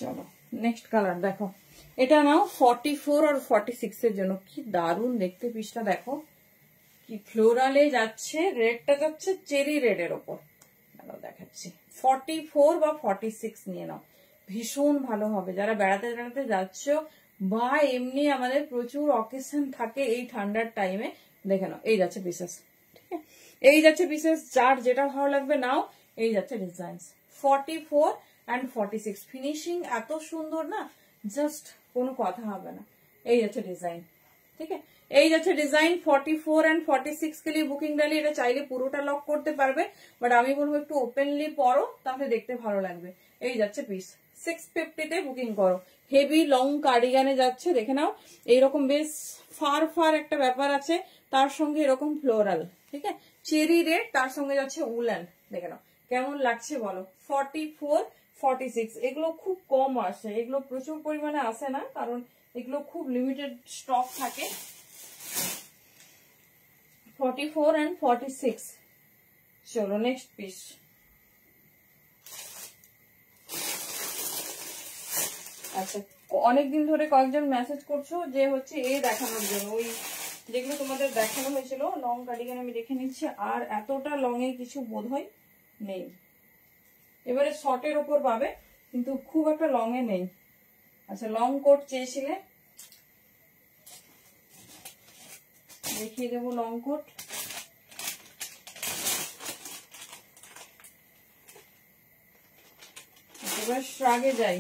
চলো নেক্সট কালার দেখো, এটা নাও 44 আর 46 এর জন্য। কি দারুণ দেখতে পিসটা দেখো, কি ফ্লোরালে যাচ্ছে। রেডটা যাচ্ছে চেরি রেডের ওপর, দেখাচ্ছি। 44 বা 46 নিয়ে নাও, ভীষণ ভালো হবে। যারা বেড়াতে বেড়াতে যাচ্ছ বা এমনি আমাদের প্রচুর অকেশন থাকে এই ঠান্ডার টাইমে, দেখে নাও, এই যাচ্ছে পিসেস, ঠিক আছে, এই যাচ্ছে পিসেস। যার যেটা ভালো লাগবে নাও। এই যাচ্ছে ডিজাইন 44 and 46, ফিনিশিং এত সুন্দর না, জাস্ট কোনো কথা হবে না। এই যাচ্ছে ডিজাইন, ঠিক আছে, এই যাচ্ছে ডিজাইন। 44 and 46 के लिए বুকিং ডালি। এটা চাইলে পুরোটা লক করতে পারবে, বাট আমি বলবো একটু ওপেনলি পরো, তাহলে দেখতে ভালো লাগবে। এই যাচ্ছে পিস, 650-তে বুকিং করো। হেভি লং কার্ডিগানে যাচ্ছে, দেখে নাও। এইরকম বেশ ফার ফার একটা ব্যাপার আছে, তার সঙ্গে এরকম ফ্লোরাল, ঠিক আছে, চেরি রেড, তার সঙ্গে যাচ্ছে উলেন। দেখে নাও কেমন লাগছে বলো। 44, 46 এগুলো খুব কম আসে, এগুলো প্রচুর পরিমাণে আসে না, কারণ এগুলো খুব লিমিটেড স্টক থাকে। 44 and 46। চলো নেক্সট পিস। আচ্ছা, অনেকদিন ধরে কয়েকজন মেসেজ করছো যে হচ্ছে এই দেখানোর জন্য, ওই যেগুলো তোমাদের দেখানো হয়েছিল লং কার্ডিগান, আমি দেখে নিচ্ছি। আর এতটা লং এ কিছু বোধহয় নেই, এবারে শর্টের ওপর পাবে, কিন্তু খুব একটা লং এ নেই। আচ্ছা, লং কোট চেয়েছিলে, দেখিয়ে দেবো লং কোট। এবার শ্রাগে যাই,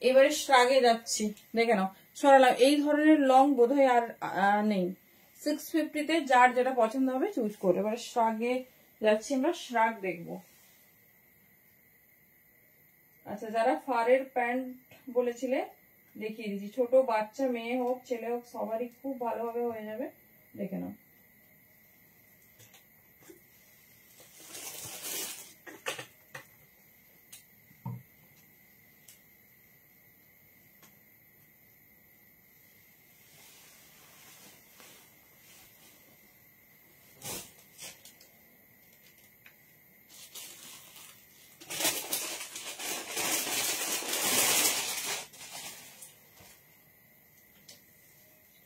এবারে শ্রাগে যাচ্ছি। দেখে নাও, সরালাম। এই ধরনের লং বোধহয় আর নেই। 650-তে যার যেটা পছন্দ হবে চুজ করে। এবারে শ্রাগে যাচ্ছি আমরা, শ্রাগ দেখবো। আচ্ছা, যারা ফারের প্যান্ট বলেছিলে দেখিয়ে দিচ্ছি। ছোট বাচ্চা, মেয়ে হোক ছেলে হোক, সবারই খুব ভালোভাবে হয়ে যাবে। দেখে নাও,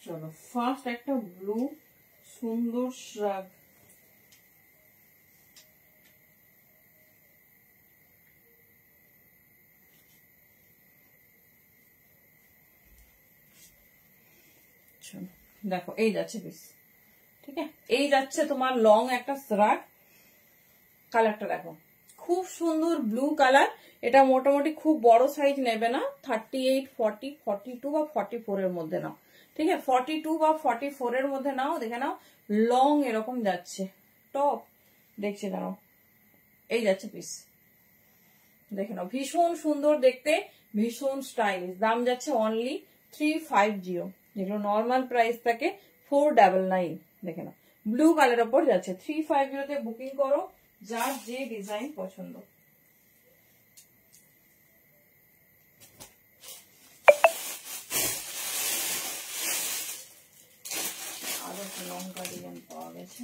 চলো ফার্স্ট একটা ব্লু সুন্দর শ্রাগ। দেখো এই যাচ্ছে পিস, ঠিক আছে, এই যাচ্ছে তোমার লং একটা শ্রাগ। কালারটা দেখো, খুব সুন্দর ব্লু কালার। এটা মোটামুটি খুব বড় সাইজ নেবে না, 38, 40, 42 বা 44 এর মধ্যে নাও, ঠিক আছে? 42 বা 44 এর মধ্যে নাও। দেখে নাও লং এরকম যাচ্ছে টপ, দেখছি দাঁড়াও, এই যাচ্ছে পিস, দেখে নাও ভীষণ সুন্দর দেখতে, ভীষণ স্টাইলিশ। দাম যাচ্ছে অনলি 350, যেগুলো নর্মাল প্রাইস থাকে 499। দেখে নাও ব্লু কালার ওপর যাচ্ছে, 350 তে বুকিং করো যার যে ডিজাইন পছন্দ। আরো লঙ্কা ডিজাইন পাওয়া গেছে।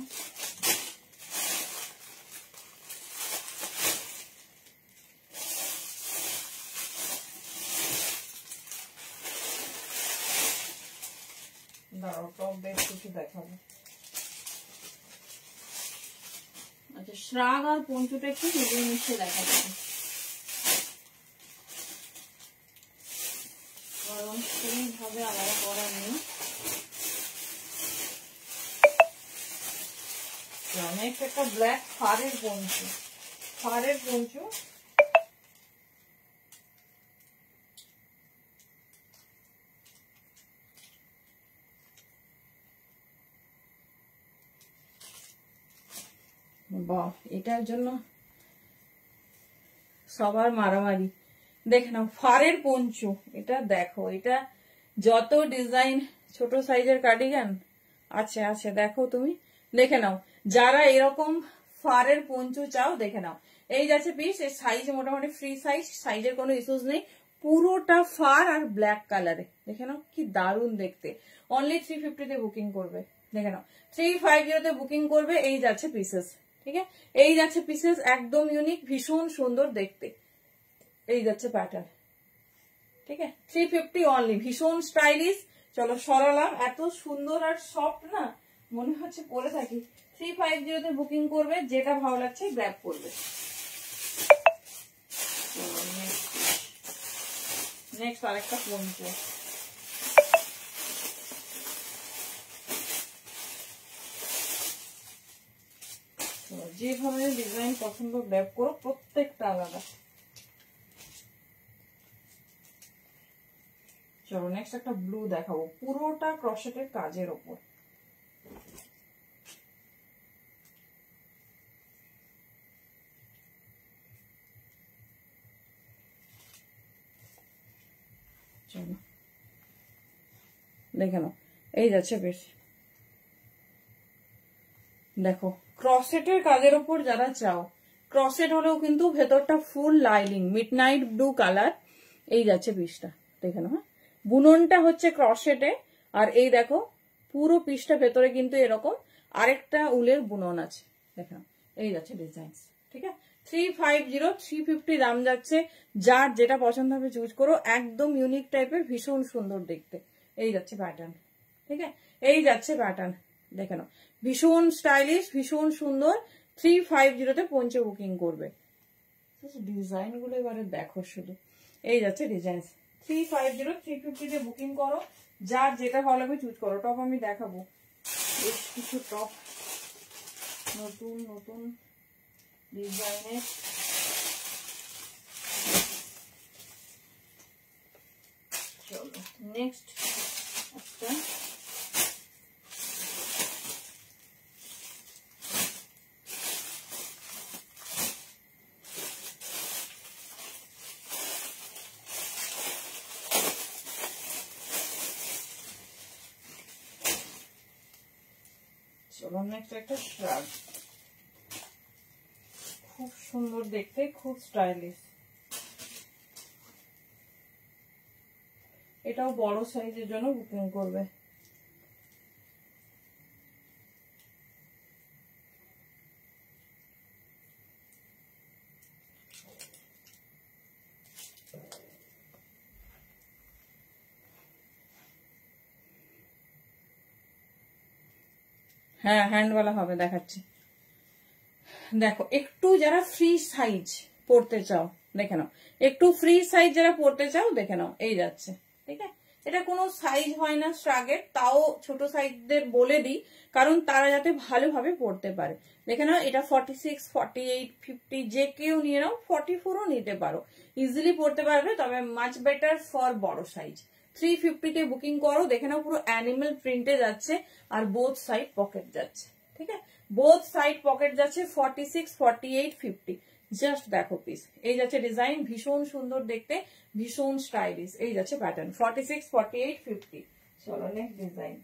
দাঁড়াও টপ বেশ কিছু দেখাবো। আচ্ছা শ্রাগ আর পঞ্চুটা একটু মিলিয়ে মিশিয়ে দেখা যাবে, কারণ সেইভাবে আলাদা করা নেই। নেক্সট একটা ব্ল্যাক ফারের পঞ্চু, ফারের পঞ্চু, বাহ এটার জন্য সবার মারামারি। দেখে নাও ফারের পঞ্চু, এটা দেখো, এটা যত ডিজাইন ছোট সাইজের কার্ডিগান আছে আছে দেখো তুমি, দেখে নাও যারা এরকম ফারের পঞ্চু চাও দেখে নাও। এই যাচ্ছে পিস, এর সাইজ মোটামুটি ফ্রি সাইজ, সাইজের কোনো ইস্যুস নেই, পুরোটা ফার আর ব্ল্যাক কালারে। দেখে নাও কি দারুণ দেখতে। অনলি 350 তে বুকিং করবে, দেখে নাও 350 তে বুকিং করবে। এই যাচ্ছে পিসেস, ঠিক আছে? এই যাচ্ছে পিসেস, একদম ইউনিক, ভীষণ সুন্দর দেখতে। এই যাচ্ছে প্যাটার্ন, ঠিক আছে? 350 অনলি, ভীষণ স্টাইলিশ। চলো সরালাম, এত সুন্দর আর সফট না, মনে হচ্ছে পরে থাকি। 350 তে বুকিং করবে, যেটা ভালো লাগছে গ্র্যাব করবে। নেক্সট আরেকটা পঞ্চু, যে ধরনের ডিজাইন পছন্দ গ্র্যাব করো, প্রত্যেকটা আলাদা। চলো নেক্সট একটা ব্লু দেখাবো, পুরোটা ক্রশেটের কাজের ওপর। চলো দেখে নাও, এই যাচ্ছে বেশ, দেখো ক্রসেটের কাজের ওপর যারা চাও, ক্রসেট হলেও কিন্তু ভেতরটা ফুল লাইনিং, মিডনাইট ব্লু কালার। এই যাচ্ছে পিসটা, দেখে নাও। হ্যাঁ বুননটা হচ্ছে ক্রসেটে, আর এই দেখো পুরো পিসটা ভেতরে কিন্তু এরকম আরেকটা উলের বুনন আছে, দেখে নাও। এই যাচ্ছে ডিজাইন, ঠিক আছে? 350, 350 দাম যাচ্ছে। যার যেটা পছন্দ হবে চুজ করো, একদম ইউনিক টাইপের, ভীষণ সুন্দর দেখতে। এই যাচ্ছে প্যাটার্ন, ঠিক আছে? এই যাচ্ছে প্যাটার্ন, দেখে নাও ভীষণ স্টাইলিশ, ভীষণ সুন্দর। 350 তে পৌঁছে বুকিং করবে। ডিজাইন গুলো এবারে দেখো শুধু, এই যাচ্ছে ডিজাইন। 350, 350 তে বুকিং করো, যার যেটা ভালো লাগবে চুজ করো। টপ আমি দেখাবো বেশ কিছু টপ, নতুন নতুন ডিজাইনের। চলো নেক্সট একটা, চলো নেক্সট একটা শ্রাগ, খুব সুন্দর দেখতে, খুব স্টাইলিশ। এটাও বড় সাইজের জন্য বুকিং করবে। হ্যাঁ হ্যান্ডওয়ালা হবে, দেখাচ্ছি। দেখো একটু যারা ফ্রি সাইজ পড়তে চাও, দেখে নাও, একটু ফ্রি সাইজ যারা পড়তে চাও দেখে নাও, এই যাচ্ছে, ঠিক আছে? এটা কোনো সাইজ হয় না শ্রাগের, তাও ছোট সাইজদের বলে দিই কারণ তারা যাতে ভালোভাবে পড়তে পারে। দেখে নাও এটা 46, 48, 50 যে কেউ নিয়ে নাও, 44ও নিতে পারো, ইজিলি পড়তে পারবে, তবে মাচ বেটার ফর বড় সাইজ। 350 তে বুকিং করো। দেখে নাও পুরো অ্যানিমেল প্রিন্টে যাচ্ছে আর বোথ সাইড পকেট যাচ্ছে, ঠিক আছে, বোথ সাইড পকেট যাচ্ছে। 46, 48, 50 জাস্ট দেখো পিস। এই যাচ্ছে ডিজাইন, ভীষণ সুন্দর দেখতে, ভীষণ স্টাইলিশ। এই যাচ্ছে প্যাটার্ন 46, 48, 50। চলো নেক্সট ডিজাইন।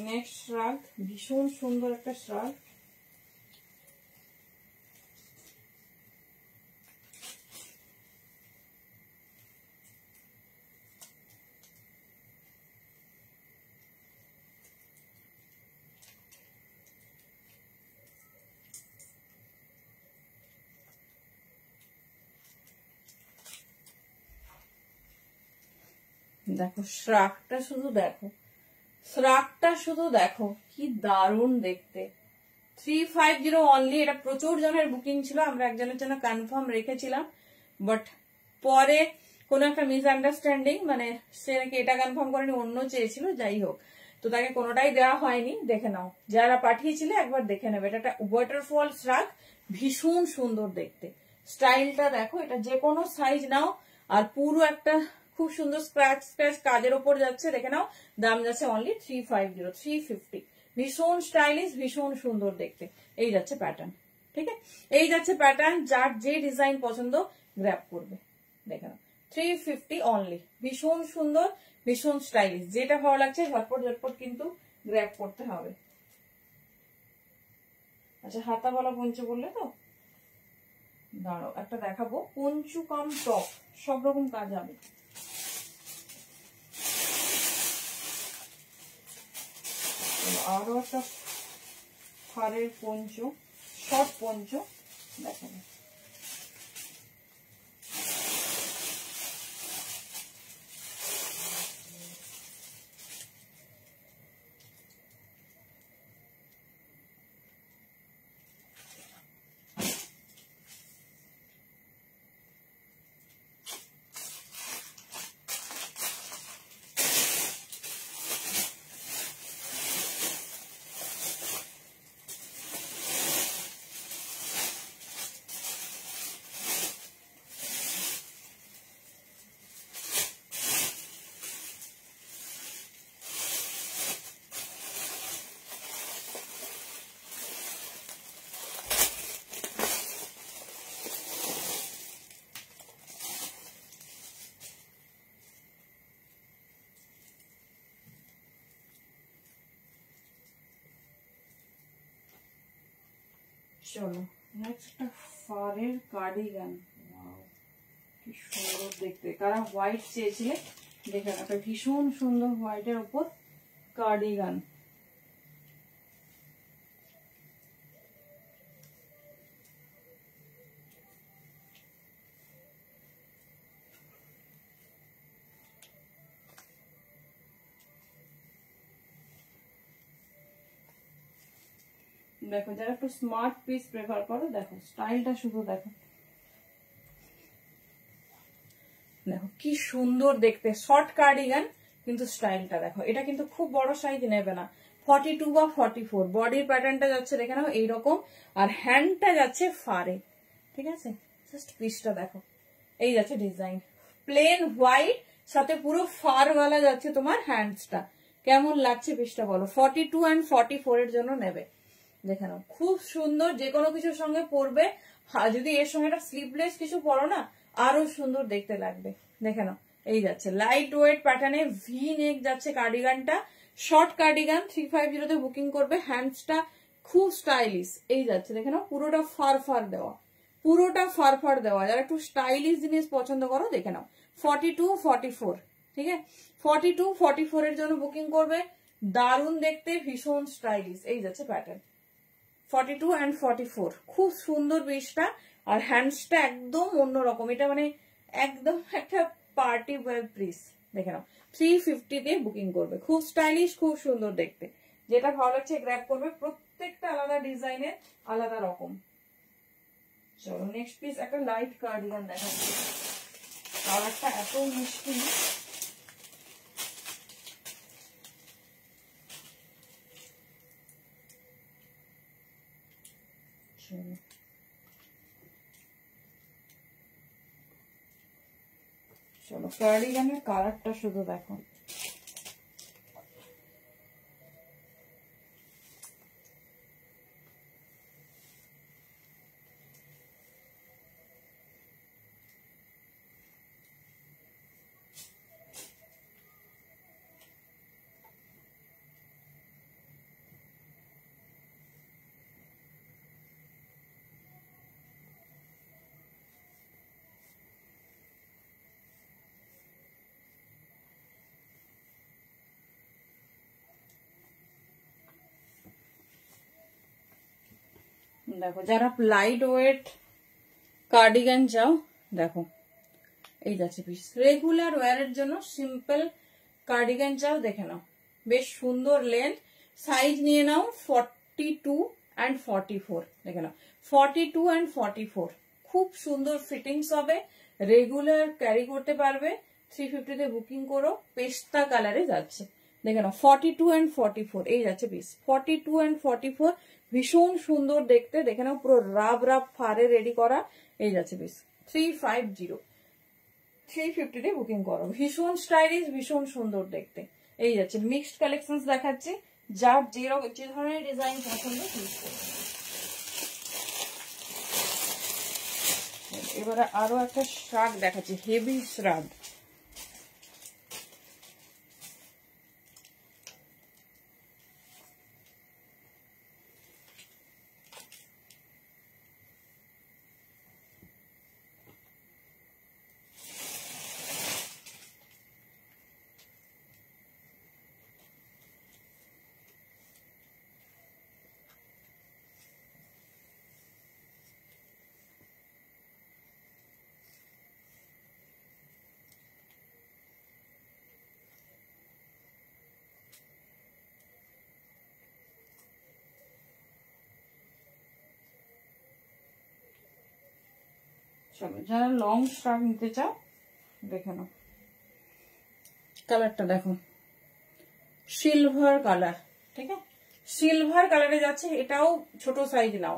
নেক্সট শ্রাগ, ভীষণ সুন্দর একটা শ্রাগ। দেখো শ্রাগটা শুধু দেখো, শ্রাগটা শুধু দেখো কি দারুণ দেখতে। 350 অনলি। এটা প্রচুর জনের বুকিং ছিল, আমরা একজনের জন্য কনফার্ম রেখেছিলাম, বাট পরে কোনো একটা মিসআন্ডারস্ট্যান্ডিং, মানে সে নাকি এটা কনফার্ম করেনি, অন্য চেয়েছিল, যাই হোক, তো তাকে কোনোটাই দেওয়া হয়নি। দেখে নাও, যারা পাঠিয়েছিল একবার দেখে নেবে। এটা একটা ওয়াটারফল শ্রাগ, ভীষণ সুন্দর দেখতে। স্টাইলটা দেখো, এটা যে কোনো সাইজ নাও, আর পুরো একটা খুব সুন্দর স্ক্র্যাচ স্ক্র্যাচ কাজের ওপর যাচ্ছে। দেখে নাও, দাম যাচ্ছে অনলি 350, 350। ভীষণ স্টাইলিশ, ভীষণ সুন্দর দেখতে। এই যাচ্ছে প্যাটার্ন, ঠিক আছে, এই যাচ্ছে প্যাটার্ন। যার যে ডিজাইন পছন্দ গ্র্যাব করবে। দেখে নাও 350 অনলি, ভীষণ সুন্দর, ভীষণ স্টাইলিশ। যেটা ভালো লাগছে ঝটপট ঝটপট কিন্তু গ্র্যাব করতে হবে। আচ্ছা, হাতা বলা পঞ্চ বললে তো, দাঁড়াও একটা দেখাবো, পঞ্চু কাম টপ, সব রকম কাজ হবে। আরো একটা ফারের পঞ্চ, শর্ট পঞ্চ দেখাবো। চলো নেক্সট ফারের কার্ডিগান, কি সুন্দর দেখতে। কারা হোয়াইট চেয়েছিলে, দেখেন একটা ভীষণ সুন্দর হোয়াইটের উপর কার্ডিগান। দেখো, যারা একটু স্মার্ট পিস প্রেফার করো, দেখো স্টাইলটা শুধু দেখো, দেখো কি সুন্দর দেখতে। শর্ট কার্ডিগান, কিন্তু স্টাইলটা দেখো। এটা কিন্তু খুব বড় সাইজ নেবে না, 42 বা 44। বডির প্যাটার্নটা যাচ্ছে দেখে নাও এইরকম, আর হ্যান্ডটা যাচ্ছে ফারে, ঠিক আছে। জাস্ট পিসটা দেখো, এই যাচ্ছে ডিজাইন, প্লেন হোয়াইট, সাথে পুরো ফার ওয়ালা যাচ্ছে তোমার হ্যান্ডসটা। কেমন লাগছে পিসটা বলো। 42 and 44 এর জন্য নেবে। দেখে নাও, খুব সুন্দর, যে কোনো কিছুর সঙ্গে পরবে। যদি এর সঙ্গে একটা স্লিভলেস কিছু পরো না, আরো সুন্দর দেখতে লাগবে। দেখে নাও, এই যাচ্ছে লাইট ওয়েট প্যাটার্নে, ভি নেক যাচ্ছে কার্ডিগানটা, শর্ট কার্ডিগান। 350 তে বুকিং করবে। হ্যান্ডসটা খুব স্টাইলিশ, এই যাচ্ছে দেখে নাও, পুরোটা ফার ফার দেওয়া, পুরোটা ফার ফার দেওয়া। যারা একটু স্টাইলিশ জিনিস পছন্দ করো, দেখে নাও 42, 44, ঠিক আছে। 42, 44 এর জন্য বুকিং করবে। দারুণ দেখতে, ভীষণ স্টাইলিশ। এই যাচ্ছে প্যাটার্ন 42 and 44, খুব সুন্দর পিসটা। আর হ্যান্ডসটা একদম অন্যরকম, এটা মানে একদম একটা পার্টি ওয়্যার পিস, দেখে নাও 350 দিয়ে বুকিং করবে, খুব স্টাইলিশ, খুব সুন্দর দেখতে। যেটা ভালো লাগছে গ্র্যাব করবে, প্রত্যেকটা আলাদা ডিজাইনের, আলাদা রকম। চলো নেক্সট পিস একটা লাইট কার্ডিগান দেখাচ্ছি, কালারটা এত মিষ্টি। চলো কার্ডিগানের কালারটা শুধু দেখো, দেখো যারা লাইট ওয়েট কার্ডিগান চাও দেখো এই যাচ্ছে পিস। রেগুলার ওয়ারের জন্য সিম্পল কার্ডিগান চাও দেখে নাও, বেশ সুন্দর লেন্থ। সাইজ নিয়ে নাও 42 and 44, দেখে নাও 42 and 44, খুব সুন্দর ফিটিংস হবে, রেগুলার ক্যারি করতে পারবে। 350 তে বুকিং করো, পেস্তা কালারে যাচ্ছে দেখে নাও 42 and 44, এই যাচ্ছে পিস 42 and 44, ভীষণ সুন্দর দেখতে দেখে নাও, পুরো রাব রাব ফারে রেডি করা, এই যাচ্ছে পিস 350। 350 তে বুকিং করো, ভীষণ স্টাইলিশ, ভীষণ সুন্দর দেখতে, এই যাচ্ছে। মিক্সড কালেকশন দেখাচ্ছি, যার যে ধরনের ডিজাইন পছন্দ চুজ করো। এবারে আরো একটা শ্রাগ দেখাচ্ছি, হেভি শ্রাগ। চলো যারা লং শ্রাগ নিতে চাও দেখে নাও, কালারটা দেখো সিলভার কালার, ঠিক আছে সিলভার কালারে যাচ্ছে। এটাও ছোট সাইজ নাও,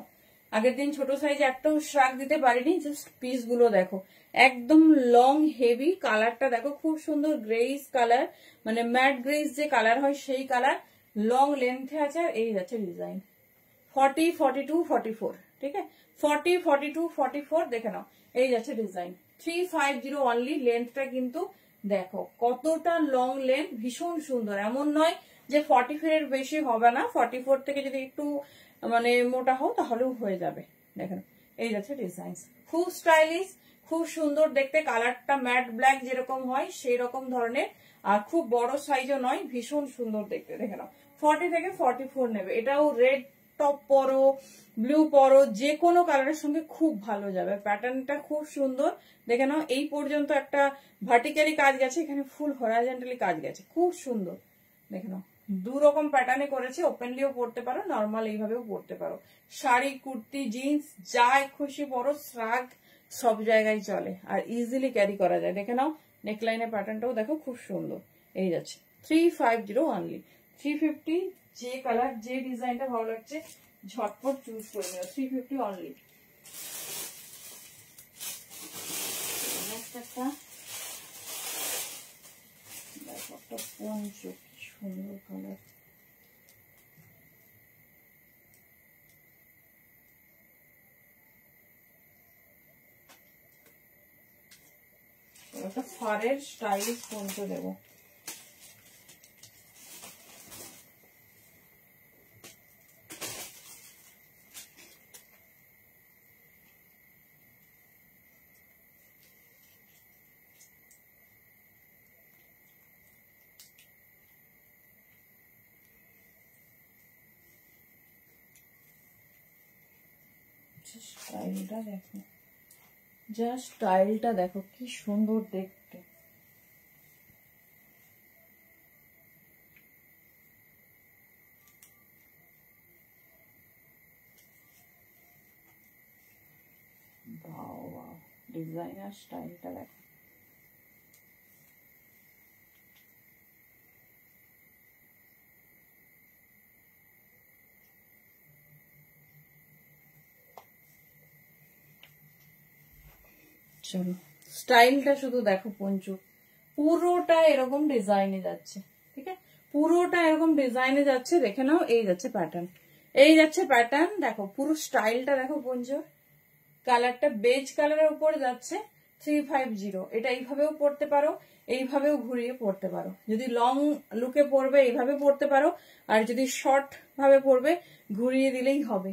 আগের দিন ছোট সাইজ একটাও শ্রাগ দিতে পারিনি, জাস্ট পিস গুলো দেখো একদম লং হেভি। কালারটা দেখো খুব সুন্দর গ্রেইস কালার, মানে ম্যাট গ্রেইস যে কালার হয় সেই কালার, লং লেন্থে আছে। আর এই যাচ্ছে ডিজাইন 40, 42, 44, ঠিক আছে 40, 42, 44 দেখে নাও, এই যাচ্ছে ডিজাইন 350 অনলি। লেন্থটা কিন্তু দেখো কতটা লং লেন্থ, ভীষণ সুন্দর। এমন নয় যে 44 এর বেশি হবে না, 44 থেকে যদি একটু মানে মোটা হও তাহলেও হয়ে যাবে। দেখেন এই যাচ্ছে ডিজাইন, খুব স্টাইলিশ, খুব সুন্দর দেখতে। কালারটা ম্যাট ব্ল্যাক যেরকম হয় সেই রকম ধরনের, আর খুব বড় সাইজও নয়, ভীষণ সুন্দর দেখতে। দেখে নাও 40 থেকে 44 নেবে। এটাও রেড টপ পরো, ব্লু পরো, যে কোনো কালারের সঙ্গে খুব ভালো যাবে। প্যাটার্নটা খুব সুন্দর দেখে নাও, এই পর্যন্ত একটা ভার্টিক্যালি কাজ গেছে, এখানে ফুল হরাইজন্টালি কাজ গেছে, খুব সুন্দর দেখে নাও। দু রকম প্যাটার্নে করেছে, ওপেনলিও পরতে পারো, নর্মাল এইভাবেও পরতে পারো। শাড়ি, কুর্তি, জিন্স যা খুশি পরো, শ্রাগ সব জায়গায় চলে আর ইজিলি ক্যারি করা যায়। দেখে নাও নেকলাইনের প্যাটার্নটাও দেখো খুব সুন্দর, এই যাচ্ছে 350 অনলি। 350, যে কালার যে ডিজাইনটা ভালো লাগছে ঝটপট চুজ করে নিও, 350 অনলি। একটা দেখো একটা পঞ্চ, কি সুন্দর কালার, একটা ফারের স্টাইলিশ পঞ্চ দেবো। স্টাইলটা দেখো, জাস্ট স্টাইলটা দেখো কি সুন্দর দেখতে। ডিজাইনার স্টাইলটা দেখো, চলো স্টাইলটা শুধু দেখো পঞ্চু, পুরোটা এরকম ডিজাইনে যাচ্ছে, ঠিক আছে, পুরোটা এরকম ডিজাইনে যাচ্ছে, দেখে নাও। এই যাচ্ছে প্যাটার্ন, এই যাচ্ছে প্যাটার্ন, দেখো পুরো স্টাইলটা দেখো পঞ্চু, কালারটা বেজ কালারের উপরে যাচ্ছে 350। এটা এইভাবেও পরতে পারো, এইভাবেও ঘুরিয়ে পরতে পারো, যদি লং লুকে পরবে এইভাবে পরতে পারো, আর যদি শর্ট ভাবে পরবে ঘুরিয়ে দিলেই হবে।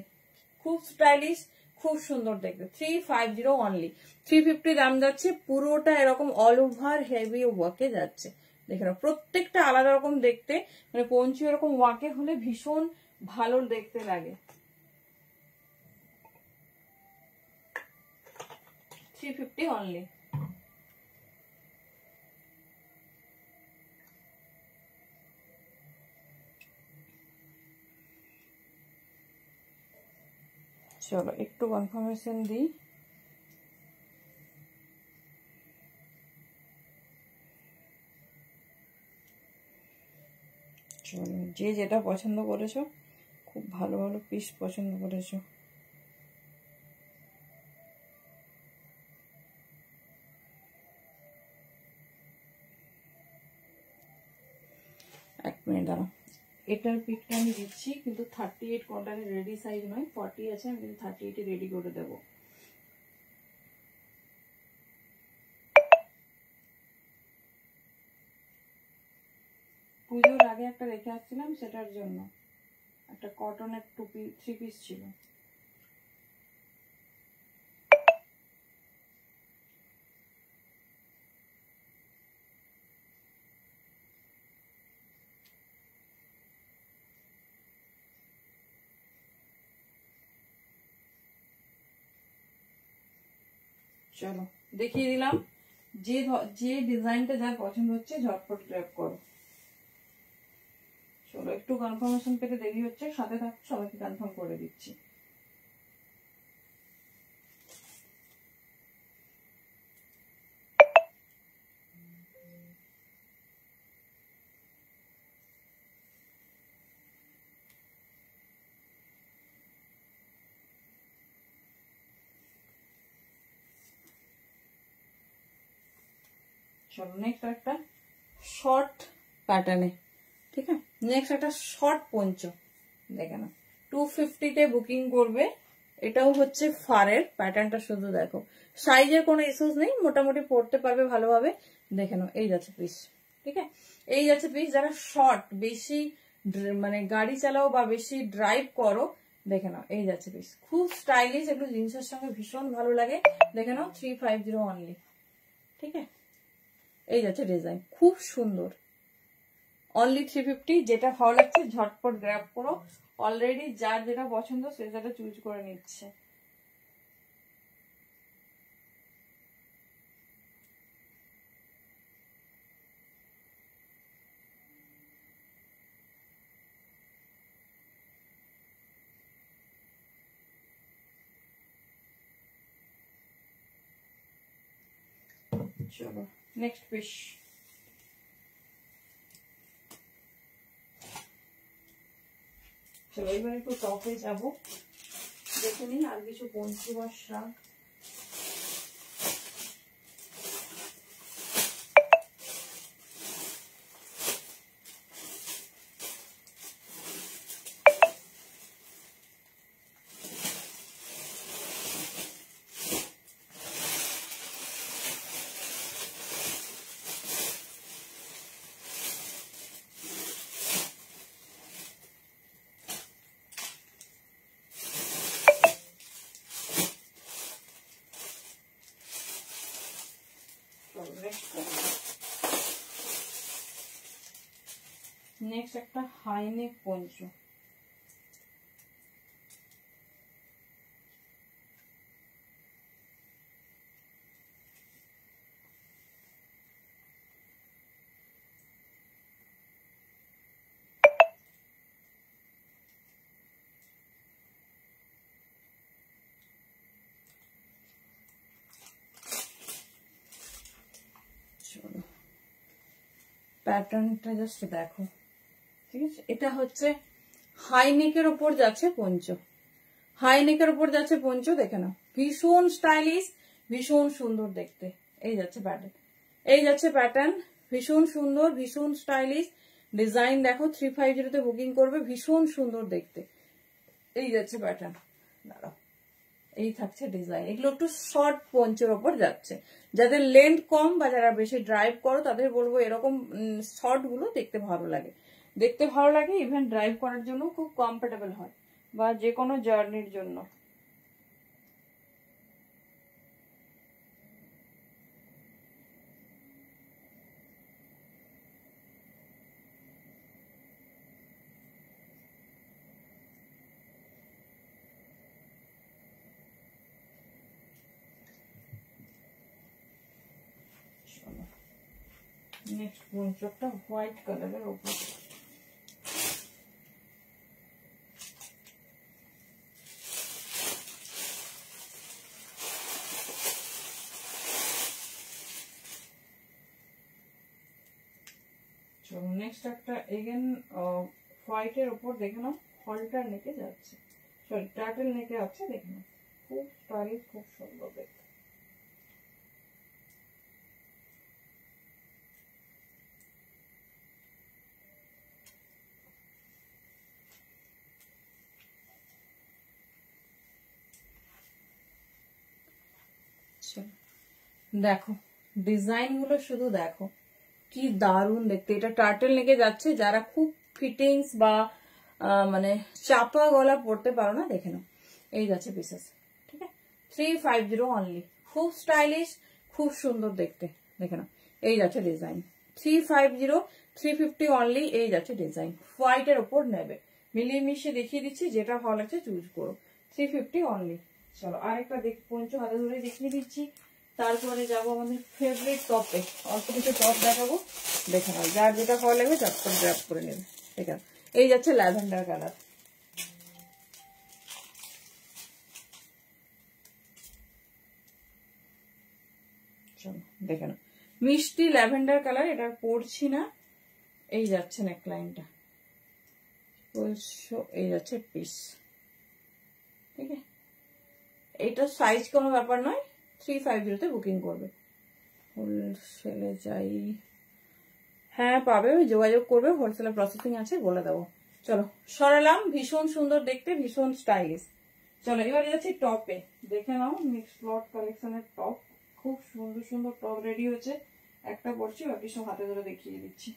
খুব স্টাইলিশ, খুব সুন্দর দেখবে। 350 অনলি, 350 দাম যাচ্ছে। পুরোটা এরকম অল ওভার হেভি ওয়ার্কে যাচ্ছে, দেখে নাও প্রত্যেকটা আলাদা রকম দেখতে, মানে পঞ্চু এরকম ওয়ার্কে হলে ভীষণ ভালো দেখতে লাগে। 350 অনলি। চলো একটু কনফার্মেশন দিই। চলো, যে যেটা পছন্দ করেছো, খুব ভালো ভালো পিস পছন্দ করেছো। এক মিনিট দাঁড়াও, এটার পিকটা আমি দিচ্ছি, কিন্তু 38 কটনের রেডি সাইজ নয়, 40 আছে, আমি কিন্তু 38 রেডি করে দেবো। পুজোর আগে একটা রেখে আসছিলাম, সেটার জন্য একটা কটনের 3 পিস ছিল। চলো দেখিয়ে দিলাম, যে যে ডিজাইনটা যার পছন্দ হচ্ছে ঝটপট গ্র্যাব করো। চলো একটু কনফার্মেশন পেতে দেরি হচ্ছে, সাথে থাকো, সবাইকে কনফার্ম করে দিচ্ছি। চলো নেক্সট একটা শর্ট প্যাটার্নে, ঠিক আছে, নেক্সট একটা শর্ট পঞ্চ, দেখে না 250-তে বুকিং করবে। এটাও হচ্ছে ফারের প্যাটার্নটা, শুধু দেখো সাইজের কোনো ইস্যুস নেই, মোটামুটি পরতে পারবে ভালোভাবে। দেখে নাও এই যাচ্ছে পিস, ঠিক আছে, এই যাচ্ছে পিস। যারা শর্ট বেশি মানে গাড়ি চালাও বা বেশি ড্রাইভ করো, দেখে নাও এই যাচ্ছে পিস, খুব স্টাইলিশ, এগুলো জিন্সের সঙ্গে ভীষণ ভালো লাগে। দেখে নাও 350 অনলি, ঠিক আছে, এই যাচ্ছে ডিজাইন, খুব সুন্দর, অনলি 350। যেটা ভালো লাগছে ঝটপট গ্র্যাব করো, অলরেডি যার যেটা পছন্দ সে যেটা চুজ করে নিচ্ছে। চলো নেক্সট পিস। চলো এবার একটু টপে যাবো, দেখে নিন আর কিছু পঞ্চু বা শাক। নেক্সট একটা হাইনেক পঞ্চু, প্যাটার্নটা জাস্ট দেখো, ঠিক আছে। এটা হচ্ছে হাই নেকের উপর যাচ্ছে পঞ্চ, হাই নেকের উপর যাচ্ছে পঞ্চ, দেখে নাও ভীষণ স্টাইলিশ, ভীষণ সুন্দর দেখতে। এই যাচ্ছে প্যাটার্ন, এই যাচ্ছে প্যাটার্ন, ভীষণ সুন্দর, ভীষণ স্টাইলিশ ডিজাইন। দেখো 350 বুকিং করবে, ভীষণ সুন্দর দেখতে। এই যাচ্ছে প্যাটার্ন, দাঁড়াও, এই থাকছে ডিজাইন। এগুলো একটু শর্ট পঞ্চের ওপর যাচ্ছে, যাদের লেন্থ কম বা যারা বেশি ড্রাইভ করো তাদের বলবো এরকম শর্ট গুলো দেখতে ভালো লাগে, দেখতে ভালো লাগে, ইভেন ড্রাইভ করার জন্য খুব কমফোর্টেবল হয় বা যে কোনো জার্নির জন্য। নেক্সট পঞ্চটা হোয়াইট কালারের ওপর, নেক্সট একটা এগেন হোয়াইটের ওপর দেখে নাও, হলটার নেকে যাচ্ছে, সরি টার্টেল নেকে আছে, দেখে নাও খুব স্টাইলিশ, খুব সুন্দর দেখতে। দেখো ডিজাইন গুলো শুধু দেখো কি দারুণ দেখতে। এটা টার্টেল নেকে যাচ্ছে, যারা খুব ফিটিংস বা মানে চাপা গলা পড়তে পারো না, দেখে নাও এই যাচ্ছে পিসেস, ঠিক আছে। 350 অনলি, খুব স্টাইলিশ, খুব সুন্দর দেখতে, দেখে নাও এই যাচ্ছে ডিজাইন। 350, 350 অনলি, এই যাচ্ছে ডিজাইন। হোয়াইটের ওপর নেবে, মিলিয়ে মিশিয়ে দেখিয়ে দিচ্ছি, যেটা ভালো লাগছে চুজ করো। 350 অনলি। চলো আরেকটা পঞ্চ হাতে ধরে দেখিয়ে দিচ্ছি, তারপরে যাবো আমাদের ফেভারিট টপে। অল্প কিছু টপ দেখাবো, দেখে নাও, যার যেটা ভালো লাগবে চট করে গ্র্যাব করে নেবে, ঠিক আছে। এই যাচ্ছে ল্যাভেন্ডার কালার, দেখে নাও মিষ্টি ল্যাভেন্ডার কালার। এটা পরছি না, এই যাচ্ছে নেকলাইনটা, এই যাচ্ছে পিস, ঠিক আছে। এইটা সাইজ কোনো ব্যাপার নয়, 350 বুকিং করবে। হোলসেলে যাই, হ্যাঁ পাবে, ওই যোগাযোগ করবে, হোলসেলে প্রসেসিং আছে, বলে দেবো। চলো সরালাম, ভীষণ সুন্দর দেখতে, ভীষণ স্টাইলিশ। চলো এবারে যাচ্ছি টপে, দেখে নাও মিক্স প্লট কালেকশনের টপ, খুব সুন্দর সুন্দর টপ রেডি হয়েছে। একটা পরছি, বাকি সব হাতে ধরে দেখিয়ে দিচ্ছি।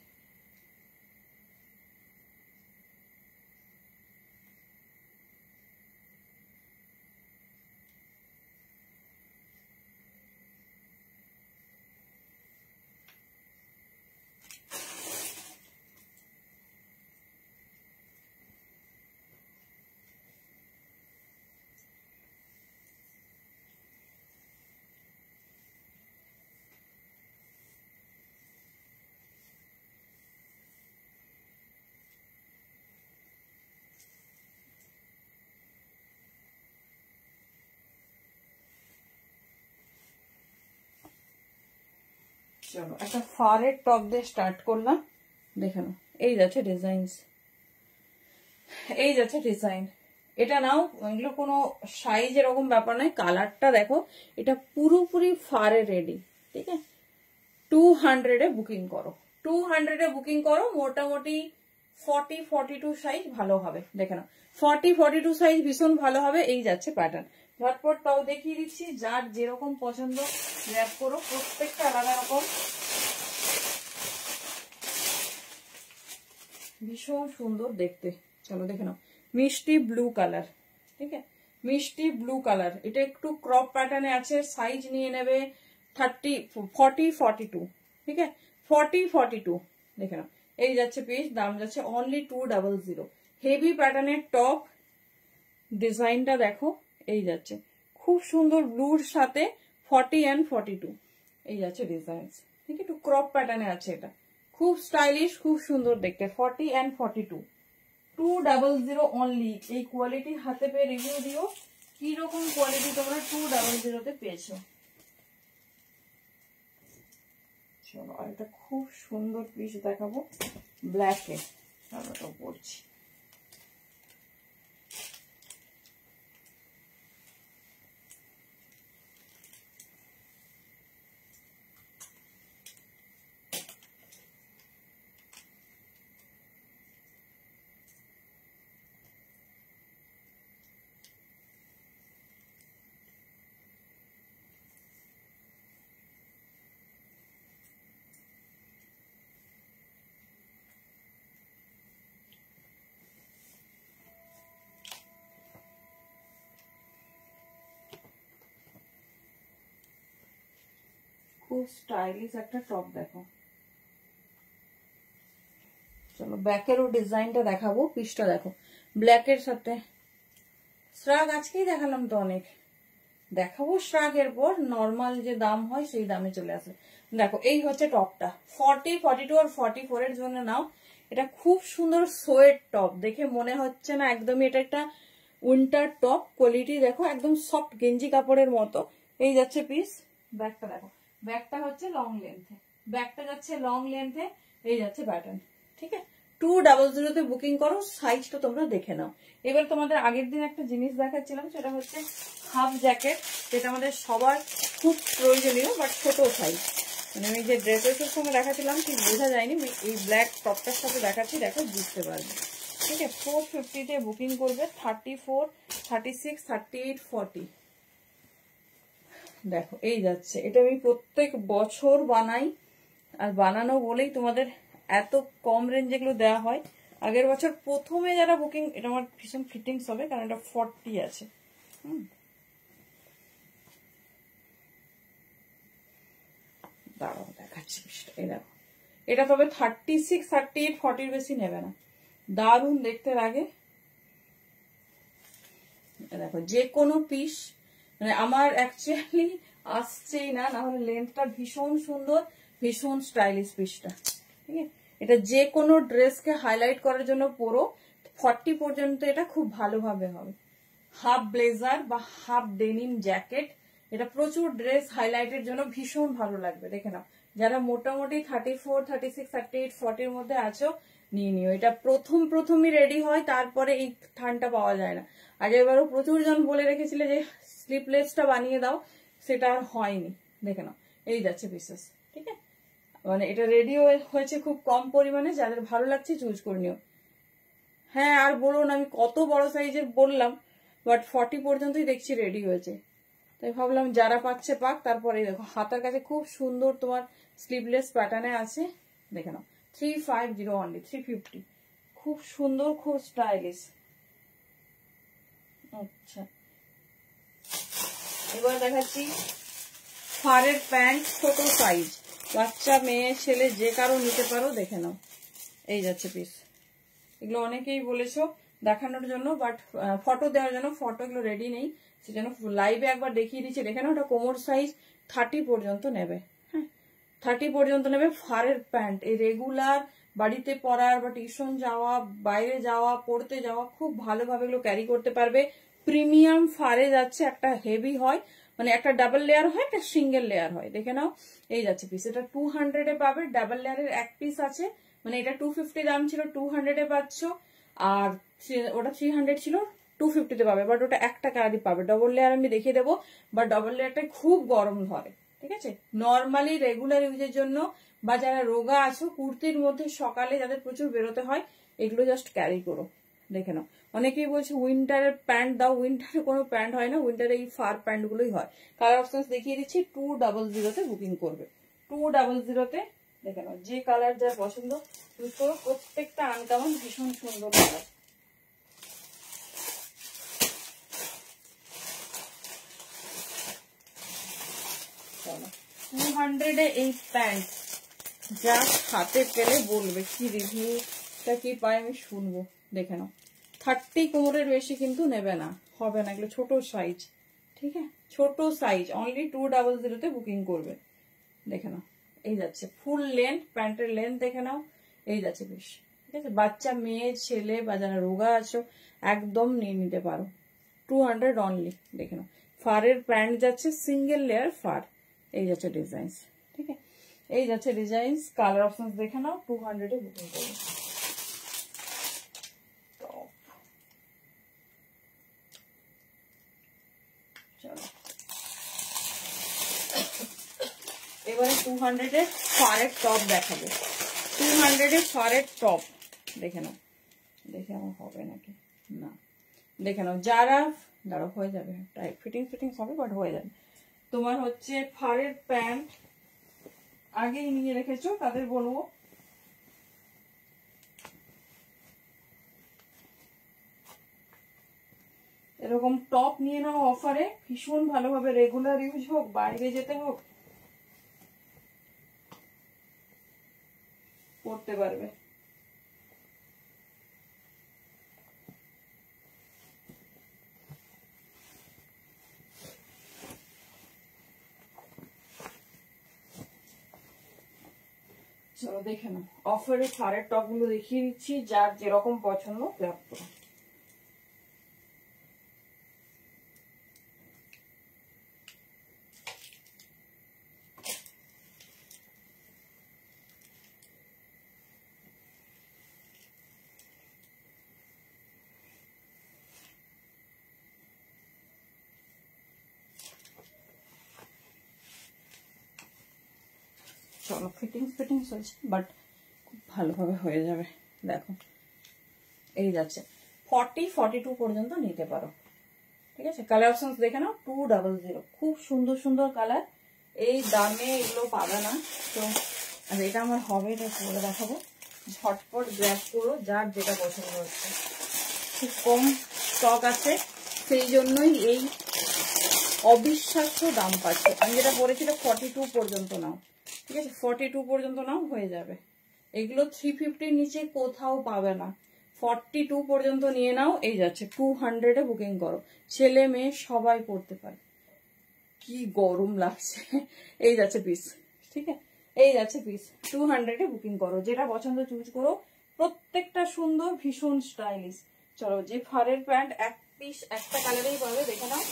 চলো একটা ফারের টপ দিয়ে স্টার্ট করলাম, দেখে নাও এই যাচ্ছে ডিজাইন, এই যাচ্ছে ডিজাইন। এটা নাও, এগুলো কোনো সাইজ এরকম ব্যাপার নয়, কালারটা দেখো, এটা পুরোপুরি ফারে রেডি, ঠিক আছে। 200 বুকিং করো, 200 বুকিং করো, মোটামুটি 40-42 সাইজ ভালো হবে, দেখে নাও 40-42 সাইজ ভীষণ ভালো হবে। এই যাচ্ছে প্যাটার্ন, ঝটপট তাও দেখিয়ে দিচ্ছি, যার যেরকম পছন্দ র্যাপ করো, প্রত্যেকটা আলাদা রকম, ভীষণ সুন্দর দেখতে। চলো দেখে নাও মিষ্টি ব্লু কালার, ঠিক আছে, মিষ্টি ব্লু কালার। এটা একটু ক্রপ প্যাটার্নে আছে, সাইজ নিয়ে নেবে 40-42, ঠিক আছে, 40-42, দেখে নাও এই যাচ্ছে পিস, দাম যাচ্ছে অনলি 200। হেভি প্যাটার্নের টপ, ডিজাইনটা দেখো, এই যাচ্ছে খুব সুন্দর ব্লুর সাথে 40-42, এই যাচ্ছে ডিজাইন, ঠিক, একটু ক্রপ প্যাটার্নে আছে, এটা খুব স্টাইলিশ, খুব সুন্দর দেখতে। 40-42, 200 অনলি। এই কোয়ালিটি হাতে পেয়ে রিভিউ দিও, কি রকম কোয়ালিটি তোমরা 200 পেয়েছো। চলো আর একটা খুব সুন্দর পিস দেখাবো ব্ল্যাকে, সাদাটা পরছি। খুব স্টাইলিশ একটা টপ দেখো। চলো ব্যাকেরও ডিজাইনটা দেখাবো, পিসটা দেখো ব্ল্যাকের সাথে। শ্রাগ আজকেই দেখালাম তো অনেক, দেখাবো শ্রাগের পর নর্মাল যে দাম হয় সেই দামে চলে আসে। দেখো এই হচ্ছে টপটা, 40, 42 আর 44 এর জন্য নাও। এটা খুব সুন্দর সোয়েট টপ, দেখে মনে হচ্ছে না একদমই এটা একটা উইন্টার টপ। কোয়ালিটি দেখো একদম সফট গেঞ্জি কাপড়ের মতো। এই যাচ্ছে পিস। ব্যাগটা দেখো, ব্যাগটা হচ্ছে লং লেন্থে, ব্যাগটা যাচ্ছে লং লেন্থে, এই যাচ্ছে প্যাটার্ন। ঠিক আছে, 200 বুকিং করো, সাইজটা তোমরা দেখে নাও। এবার তোমাদের আগের দিন একটা জিনিস দেখাচ্ছিলাম, সেটা হচ্ছে হাফ জ্যাকেট, যেটা আমাদের সবার খুব প্রয়োজনীয় বাট ছোট সাইজ। মানে আমি যে ড্রেসের সঙ্গে দেখাচ্ছিলাম ঠিক বোঝা যায়নি, এই ব্ল্যাক টপটার সাথে দেখাচ্ছি, দেখো বুঝতে পারবে। ঠিক আছে, 450 বুকিং করবে, 34, 36, 38, 40। দেখো এই যাচ্ছে, এটা আমি প্রত্যেক বছর বানাই, আর বানানো বলেই তোমাদের এত কম রেঞ্জে এগুলো দেওয়া হয়। আগের বছর প্রথমে যারা বুকিং, এটা আমার ভীষণ ফিটিংস হবে কারণ এটা 40 আছে। দাঁড়াও দেখাচ্ছি, এই দেখো এটা তবে 36, 38, 40 বেশি নেবে না, দারুণ দেখতে লাগে। দেখো যে কোনো পিস, মানে আমার অ্যাকচুয়ালি আসছেই না, নাহলে লেন্থটা ভীষণ সুন্দর, ভীষণ স্টাইলিশ পিসটা। ঠিক আছে, এটা যে কোনো ড্রেসকে হাইলাইট করার জন্য পরো, 40 পর্যন্ত এটা খুব ভালোভাবে হবে। হাফ ব্লেজার বা হাফ ডেনিম জ্যাকেট, এটা প্রচুর ড্রেস হাইলাইটের জন্য ভীষণ ভালো লাগবে। দেখে নাও, যারা মোটামুটি 34, 36, 38, 40 মধ্যে আছো নিয়ে নিও। এটা প্রথমই রেডি হয়, তারপরে এই থানটা পাওয়া যায় না। আগেরবারও প্রচুর জন বলে রেখেছিলে যে স্লিপলেসটা বানিয়ে দাও, সেটা আর হয়নি। দেখে নাও এই যাচ্ছে পিসেস। ঠিক আছে, মানে এটা রেডি হয়েছে খুব কম পরিমাণে, যাদের ভালো লাগছে চুজ করে নিও। হ্যাঁ আর বলুন, আমি কত বড় সাইজের বললাম, বাট 40 পর্যন্তই দেখছি রেডি হয়েছে, তাই ভাবলাম যারা পাচ্ছে পাক। তারপরে দেখো হাতার কাছে খুব সুন্দর তোমার স্লিভলেস প্যাটার্নে আছে, দেখে নাও 350 অনলি, 350, খুব সুন্দর, খুব স্টাইলিশ। আচ্ছা এবার দেখাচ্ছি ফারের প্যান্ট, ছোট সাইজ, বাচ্চা মেয়ে ছেলে যে কারো নিতে পারো। দেখে নাও এই যাচ্ছে পিস। এগুলো অনেকেই বলেছো দেখানোর জন্য, বাট ফটো দেওয়ার জন্য, ফটো এগুলো রেডি নেই, সেজন্য লাইভে একবার দেখিয়ে দিচ্ছি। দেখে নাও, ওটা কোমর সাইজ 30 পর্যন্ত নেবে। হ্যাঁ 30 পর্যন্ত নেবে। ফারের প্যান্ট, এই রেগুলার বাড়িতে পরার বা টিউশন যাওয়া, বাইরে যাওয়া, পড়তে যাওয়া, খুব ভালোভাবে এগুলো ক্যারি করতে পারবে। প্রিমিয়াম ফারে যাচ্ছে, একটা হেভি হয়, মানে একটা ডাবল লেয়ার হয়, একটা সিঙ্গেল লেয়ার হয়। দেখে নাও এই যাচ্ছে পিস। এটা 200 এ পাবে, ডাবল লেয়ারের এক পিস আছে, মানে এটা 250 দাম ছিল, 200 এ পাচ্ছ। আর ওটা 300 ছিল, 250 তে পাবে, বাট ওটা একটা কালারই পাবে। ডবল লেয়ার আমি দেখিয়ে দেবো, বাট ডবল লেয়ারটা খুব গরম ধরে। ঠিক আছে, নর্মালি রেগুলার ইউজের জন্য, বা যারা রোগা আছো, কুর্তির মধ্যে সকালে যাদের প্রচুর বেরোতে হয়, এগুলো জাস্ট ক্যারি করো। দেখে নাও, অনেকেই বলছে উইন্টারের প্যান্ট দাও, উইন্টারে কোনো প্যান্ট হয় না, উইন্টারে এই ফার প্যান্ট গুলোই হয়। কালার অপশন দেখিয়ে দিচ্ছি, 200 বুকিং করবে, 200। দেখে নাও যে কালার যা পছন্দ চুজ করো, প্রত্যেকটা আনকমন, ভীষণ সুন্দর কালার। চলো 200 এই প্যান্ট জাস্ট হাতে পেলে বলবে কি রিভিউটা কি পায়, আমি শুনবো। দেখে নাও 30 কোমরের বেশি কিন্তু নেবে না, হবে না, এগুলো ছোট সাইজ। ঠিক আছে, ছোট সাইজ, অনলি 200 বুকিং করবে। দেখে নাও এই যাচ্ছে ফুল লেন্থ, প্যান্টের লেন্থ দেখে নাও এই যাচ্ছে বেশ। ঠিক আছে, বাচ্চা মেয়ে ছেলে বা যারা রোগা আছো একদম নিয়ে নিতে পারো, 200 অনলি। দেখে নাও ফারের প্যান্ট যাচ্ছে, সিঙ্গেল লেয়ার ফার, এই যাচ্ছে ডিজাইন। ঠিক আছে, এই যাচ্ছে ডিজাইন, কালার অপশন দেখে নাও। 200 এ বুকিং করো। চলো এবারে 200 এর ফারের টপ দেখাবো। 200 এর ফারের টপ দেখে নাও, দেখে আমার হবে নাকি না, দেখে নাও। যারা দাঁড়ো হয়ে যাবে, টাইট ফিটিং হবে বাট হয়ে যাবে। তোমার হচ্ছে ফারের প্যান্ট আগেই নিয়ে রেখেছো তাদের বলবো এরকম টপ নিয়ে নাও অফারে, ভীষণ ভালোভাবে রেগুলার ইউজ হোক, বাইরে যেতে হোক, পড়তে পারবে। চলো দেখে নাও, অফারে ফারের টপ গুলো দেখিয়ে দিচ্ছি, যার যেরকম পছন্দ গ্র্যাব করো। চলো ফিটিংস হয়েছে বাট খুব ভালোভাবে হয়ে যাবে। দেখো এই যাচ্ছে 40-42 পর্যন্ত নিতে পারো, ঠিক আছে। কালার অপশন দেখে নাও, 200, খুব সুন্দর সুন্দর কালার। এই দামে এগুলো পাবে না। তো এটা আমার হবে, এটা করে দেখাবো। ঝটপট গ্র্যাব করো, যার যেটা পছন্দ হচ্ছে। খুব কম স্টক আছে, সেই জন্যই এই অবিশ্বাস্য দাম পাচ্ছে। আমি যেটা বলেছিল 42 পর্যন্ত নাও, ঠিক আছে, 42 পর্যন্ত নাও, হয়ে যাবে। এগুলো 350 নিচে কোথাও পাবে না। 42 পর্যন্ত নিয়ে নাও। এই যাচ্ছে 200 এ বুকিং করো, ছেলে মেয়ে সবাই পড়তে পারে। কি গরম লাগছে। এই যাচ্ছে পিস, ঠিক আছে, এই যাচ্ছে পিস। 200 এ বুকিং করো, যেটা পছন্দ চুজ করো। প্রত্যেকটা সুন্দর, ভীষণ স্টাইলিশ। চলো যে ফারের প্যান্ট এক পিস একটা কালারেই পাবে, দেখে নাও।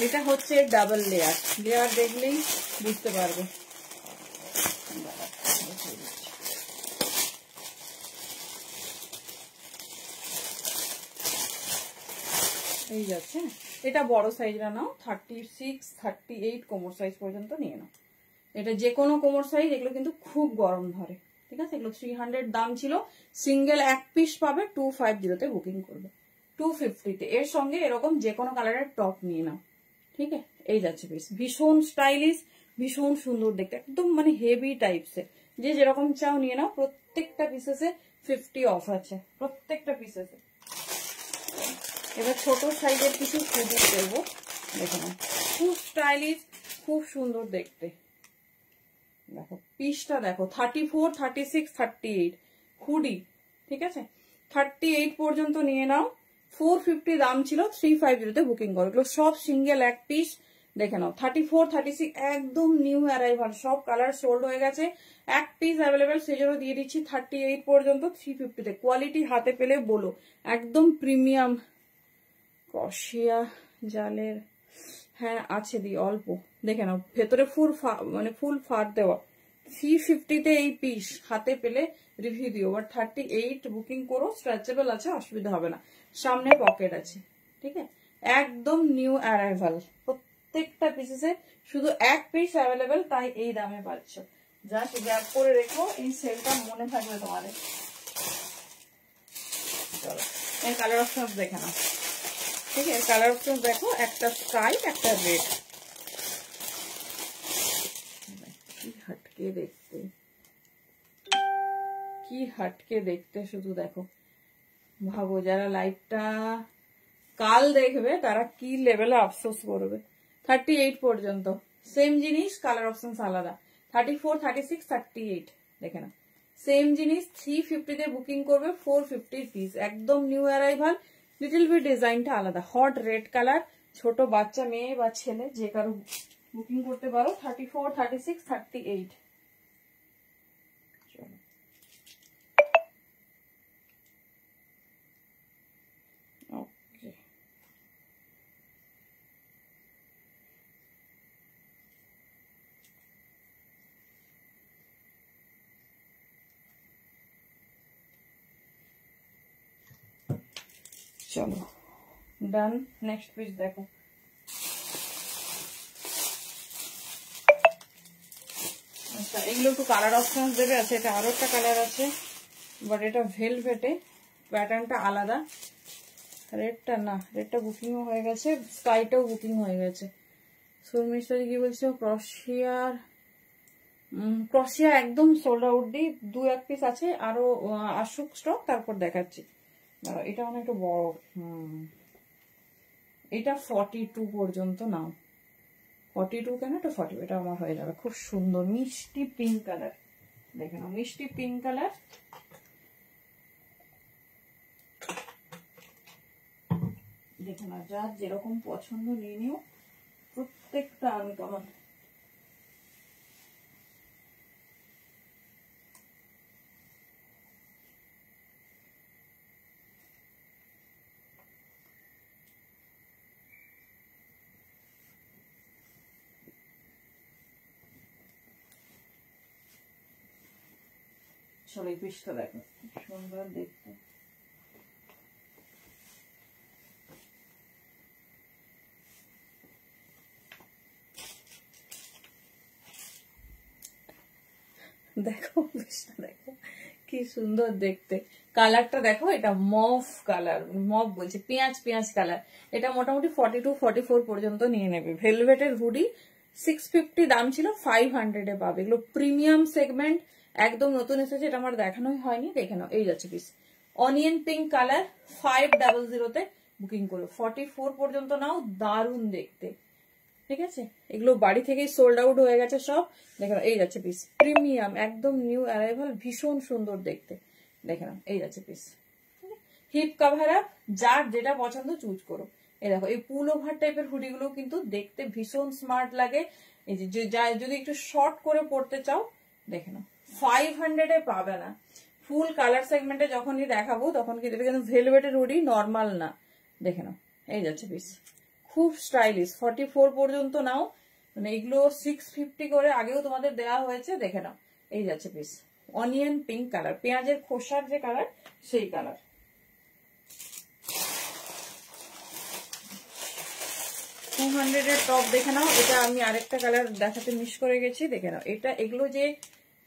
এটা হচ্ছে ডাবল লেয়ার, লেয়ার দেখলেই বুঝতে পারবে। এই যাচ্ছে, এটা বড় সাইজটা নাও, 36-38 কোমর সাইজ পর্যন্ত নিয়ে নাও। এটা যে কোনো কোমর সাইজ, এগুলো কিন্তু খুব গরম ধরে, ঠিক আছে। এগুলো 300 দাম ছিল, সিঙ্গেল এক পিস পাবে 250 তে বুকিং করবে, 250 এর সঙ্গে এরকম যে কোনো কালারের টপ নিয়ে নাও, ঠিক আছে। এই যাচ্ছে পিস, ভীষণ স্টাইলিশ, ভীষণ সুন্দর দেখতে, একদম মানে হেভি টাইপসের। যে যেরকম চাও নিয়ে নাও। প্রত্যেকটা পিসেসে 50 অফ আছে, প্রত্যেকটা পিসেসে। এবার ছোট সাইজের কিছু হুডি করবো, দেখো না, খুব স্টাইলিশ, খুব সুন্দর দেখতে। দেখো পিসটা দেখো, 34, 36, 38 হুডি, ঠিক আছে। 38 পর্যন্ত নিয়ে নাও। 450 দাম ছিল, 350 তে বুকিং করো। এগুলো সব সিঙ্গেল এক পিস, দেখে নাও। 34, 36 একদম নিউ অ্যারাইভাল, সব কালার সোল্ড হয়ে গেছে। এক পিস অ্যাভেলেবেল, সেজন্য দিয়ে দিচ্ছি 38 পর্যন্ত 350 তে। কোয়ালিটি হাতে পেলে বলো, একদম প্রিমিয়াম কশিয়া জালের, হ্যাঁ আছে দি অল্প, দেখে নাও। ভেতরে ফুল ফার দেওয়া। 350 তে এই পিস হাতে পেলে রিভিউ দিও। বাট 38 বুকিং করো, স্ট্রেচেবল আছে, অসুবিধা হবে না। সামনে পকেট আছে, ঠিক আছে। একদম নিউ অ্যারাইভাল, প্রত্যেকটা পিসেসে শুধু এক পিস অ্যাভেলেবেল, তাই এই দামে পাচ্ছ। জাস্ট গ্র্যাব করে রেখো, এই সেলটা মনে থাকবে তোমাদের। চলো এই কালার অপশন দেখে নাও, ঠিক আছে। কালার অপশন দেখো, একটা স্কাই, একটা রেড। কি হাটকে দেখতে, কি হাটকে দেখতে, শুধু দেখো। ভাবো যারা লাইভটা কাল দেখবে তারা কি লেভেলে আফসোস করবে। 38 পর্যন্ত সেম জিনিস, কালার অপশন আলাদা। 34, 36, 38 দেখে না, সেম জিনিস। 350 তে বুকিং করবে, 450 পিস, একদম নিউ অ্যারাইভাল। লিটল বিট ডিজাইনটা আলাদা, হট রেড কালার। ছোট বাচ্চা, মেয়ে বা ছেলে, যে কারো বুকিং করতে পারো। 34, 36, 38। চলো ডান। নেক্সট পিস দেখো, আচ্ছা এগুলো একটু কালার অপশন দেবে। আছে এটা আরো একটা কালার আছে, বাট এটা ভেলভেটে, প্যাটার্নটা আলাদা। রেডটা না, রেডটা বুকিংও হয়ে গেছে, স্কাইটাও বুকিং হয়ে গেছে। শর্মিষ্ঠা কি বলছো? ক্রসিয়া একদম সোল্ড আউট দি, 2-1 পিস আছে, আরো আসুক স্টক, তারপর দেখাচ্ছি। এটা অনেকটা বড়, এটা 42 পর্যন্ত নাও। 42 কেন, এটা 40, এটা আমার হয়ে যাবে। খুব সুন্দর মিষ্টি পিঙ্ক কালার, দেখে নাও, মিষ্টি পিঙ্ক কালার। দেখে নাও, যার যেরকম পছন্দ নিয়ে নিও, প্রত্যেকটা আনকমন। চলো এই পিসটা দেখো, সুন্দর দেখতে। দেখো পিসটা দেখো, কি সুন্দর দেখতে। কালারটা দেখো, এটা মভ কালার, মভ বলছে পেঁয়াজ পেঁয়াজ কালার। এটা মোটামুটি 42-44 পর্যন্ত নিয়ে নেবে। ভেলভেটের হুডি 650 দাম ছিল, 500 এ পাবে। এগুলো প্রিমিয়াম সেগমেন্ট, একদম নতুন এসেছে, এটা আমার দেখানোই হয়নি। দেখে নাও, এই যাচ্ছে piece, onion pink colour, 500 booking করো। 44 পর্যন্ত নাও, দারুণ দেখতে, ঠিক আছে। এগুলো বাড়ি থেকেই সোল্ড আউট হয়ে গেছে সব। দেখে নাও, এই যাচ্ছে পিস, প্রিমিয়াম একদম নিউ অ্যারাইভাল, ভীষণ সুন্দর দেখতে। দেখে নাও, এই যাচ্ছে পিস, হিপ কাভার আপ, যার যেটা পছন্দ চুজ করো। এই দেখো, এই পুল ওভার টাইপের হুডি গুলো কিন্তু দেখতে ভীষণ স্মার্ট লাগে। এই যে যদি একটু শর্ট করে পড়তে চাও, দেখে নাও, 500 এ পাবে না। ফুল কালার সেগমেন্টে যখনই দেখাবো তখন কিন্তু এটা কিন্তু ভেলভেটের হুডি, নর্মাল না। দেখে নাও, এই যাচ্ছে পিস, খুব স্টাইলিশ। 44 পর্যন্ত নাও, মানে এগুলো 650 করে আগেও তোমাদের দেওয়া হয়েছে। দেখে নাও, এই যাচ্ছে পিস, অনিয়ন পিঙ্ক কালার, পেঁয়াজের খোসার যে কালার সেই কালার। 200 এর টপ দেখে নাও। এটা আমি আরেকটা কালার দেখাতে মিস করে গেছি, দেখে নাও। এটা এগুলো যে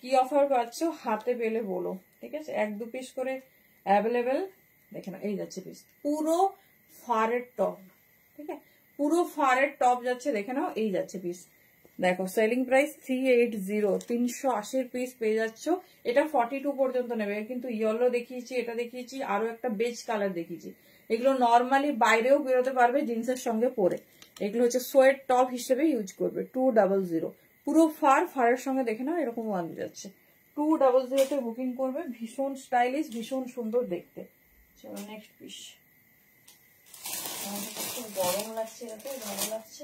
কি অফার পাচ্ছ হাতে পেলে বলো, ঠিক আছে। 1-2 পিস করে অ্যাভেলেবেল। দেখে নাও, এই যাচ্ছে পিস, পুরো ফারের টপ, ঠিক আছে, পুরো ফারের টপ যাচ্ছে। দেখে নাও, এই যাচ্ছে পিস। দেখো সেলিং প্রাইস 380, 380 পিস পেয়ে যাচ্ছ। এটা 42 পর্যন্ত নেবে। কিন্তু ইয়েলো দেখিয়েছি, এটা দেখিয়েছি, আরো একটা বেজ কালার দেখিয়েছি। এগুলো নর্মালি বাইরেও বেরোতে পারবে জিন্সের সঙ্গে পরে। এগুলো হচ্ছে সোয়েট টপ হিসেবে ইউজ করবে। 200 পুরো ফারের সঙ্গে, দেখে নাও, এরকম ওয়ান যাচ্ছে। 200 বুকিং করবে, ভীষণ স্টাইলিশ, ভীষণ সুন্দর দেখতে। চলো নেক্সট পিস। খুব গরম লাগছে, এত ভালো লাগছে।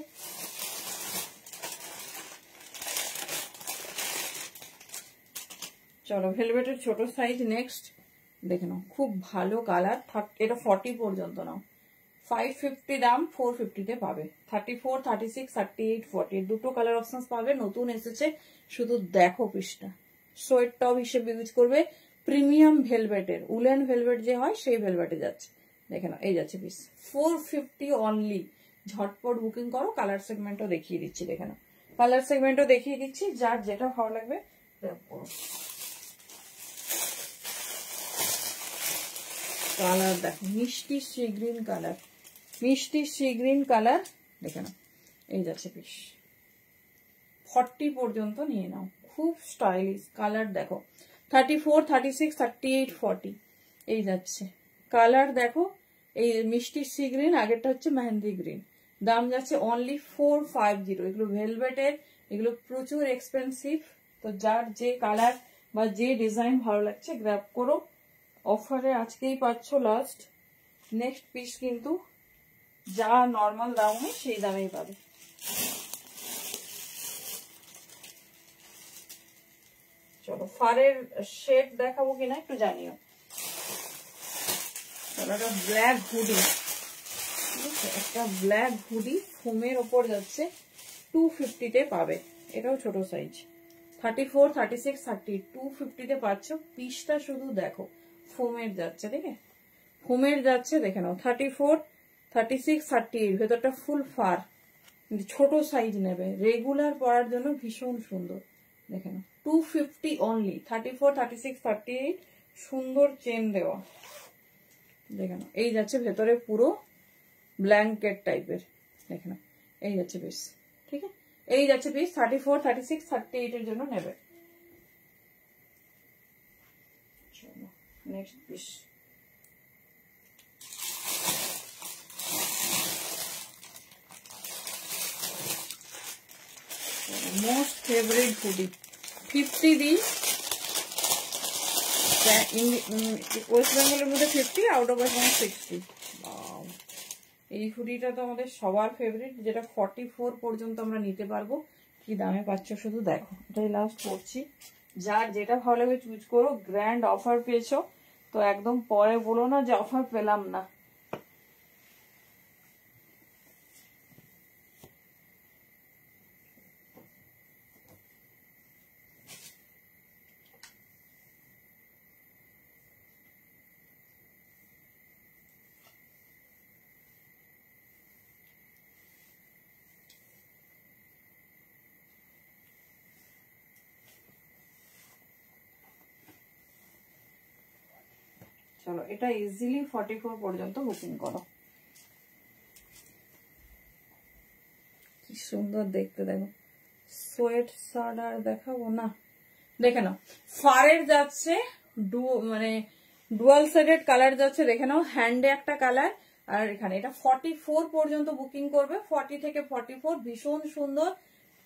চলো ভেলভেটের ছোট সাইজ নেক্সট, দেখে নাও, খুব ভালো কালার। এটা 40 পর্যন্ত নাও, 550 দাম, 450 পাবে। 34, 36, 38, 40 দুটো কালার অপশন পাবে। নতুন এসেছে, শুধু দেখো পিসটা। সোয়েট টপ হিসেবে ইউজ করবে, প্রিমিয়াম ভেলভেটের, উলেন ভেলভেট যে হয় সেই ভেলভেটে যাচ্ছে। দেখে নাও, এই যাচ্ছে পিস, 450 অনলি। ঝটপট বুকিং করো। কালার সেগমেন্টও দেখিয়ে দিচ্ছি, দেখে নাও, কালার সেগমেন্টও দেখিয়ে দিচ্ছি, যার যেটা ভালো লাগবে কালার দেখো, মিষ্টি সি গ্রিন কালার, মিষ্টি সি গ্রিন কালার। দেখে নাও, এই যাচ্ছে পিস, 40 পর্যন্ত নিয়ে নাও, খুব স্টাইলিশ কালার। দেখো 34, 36, 38, 40 এই যাচ্ছে কালার। দেখো এই মিষ্টি সি গ্রিন, আগেরটা হচ্ছে মেহেন্দি গ্রিন। দাম যাচ্ছে অনলি 450। এগুলো ভেলভেটের, এগুলো প্রচুর এক্সপেন্সিভ। তো যার যে কালার বা যে ডিজাইন ভালো লাগছে গ্র্যাব করো। অফারে আজকেই পাচ্ছ লাস্ট। নেক্সট পিস কিন্তু যা নর্মাল দাম হয় সেই দামেই পাবে। চলো ফারের শেড দেখাবো কিনা একটু জানিও। একটা ব্ল্যাক হুডি, ঠিক আছে, একটা ব্ল্যাক হুডি ফোমের ওপর যাচ্ছে, 250 পাবে। এটাও ছোট সাইজ, 34, 36, 30, 250 পাচ্ছ। পিসটা শুধু দেখো, ফোমের যাচ্ছে, ঠিক আছে, হোমের যাচ্ছে দেখে নাও 34, 36, 38, ভেতরটা ফুল ফার, ছোট সাইজ নেবে, রেগুলার পরার জন্য ভীষণ সুন্দর। দেখে নাও 250 অনলি, 34, 36, 38, সুন্দর চেন দেওয়া। দেখে নাও এই যাচ্ছে ভেতরে পুরো ব্ল্যাঙ্কেট টাইপের, দেখে নাও এই যাচ্ছে পিস। ঠিক আছে, এই যাচ্ছে পিস 34, 36, 38 এর জন্য নেবে। চলো next piece. Most favourite hoodie 50 দিই, ওয়েস্ট বেঙ্গলের মধ্যে 50, আউট অফ ওয়েস্ট বেঙ্গল 60। এই হুডিটা তো আমাদের সবার ফেভারিট, যেটা 44 পর্যন্ত আমরা নিতে পারবো। কি দামে পাচ্ছ শুধু দেখো, এটাই লাস্ট করছি। যার যেটা ভালো লাগে চুজ করো, গ্র্যান্ড অফার পেয়েছো তো একদম পরে বলো না যে অফার পেলাম না। চলো এটা ইজিলি 44 পর্যন্ত বুকিং করো। কি সুন্দর দেখতে, দেখো সোয়েট শার্ট আর দেখাবো না, দেখে নাও ফারের যাচ্ছে মানে ডুয়াল সাইডেড কালার যাচ্ছে, দেখে নাও হ্যান্ডে একটা কালার, আর এখানে এটা 44 পর্যন্ত বুকিং করবে, 40 থেকে 44 ভীষণ সুন্দর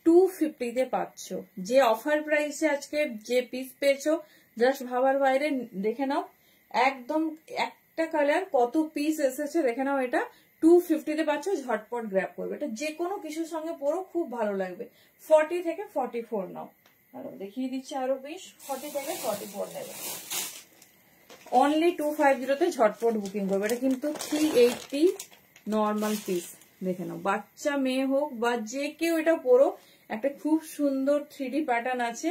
250 তে পাচ্ছ। যে অফার প্রাইসে আজকে যে পিস পেয়েছো জাস্ট ভাবার বাইরে। দেখে নাও একদম একটা কালার কত পিস এসেছে, দেখে নাও এটা 250 তে পাচ্ছ, ঝটপট গ্র্যাব করবে। এটা যে কোনো কিছুর সঙ্গে পরো খুব ভালো লাগবে। 40 থেকে 44 নাও, আরো দেখিয়ে দিচ্ছি আরো পিস, 40 থেকে 44 নেবে। অনলি 250 তে ঝটপট বুকিং করবে। এটা কিন্তু 380 নর্মাল পিস, দেখে নাও বাচ্চা মেয়ে হোক বা যে কেউ এটা পরো। একটা খুব সুন্দর 3D প্যাটার্ন আছে,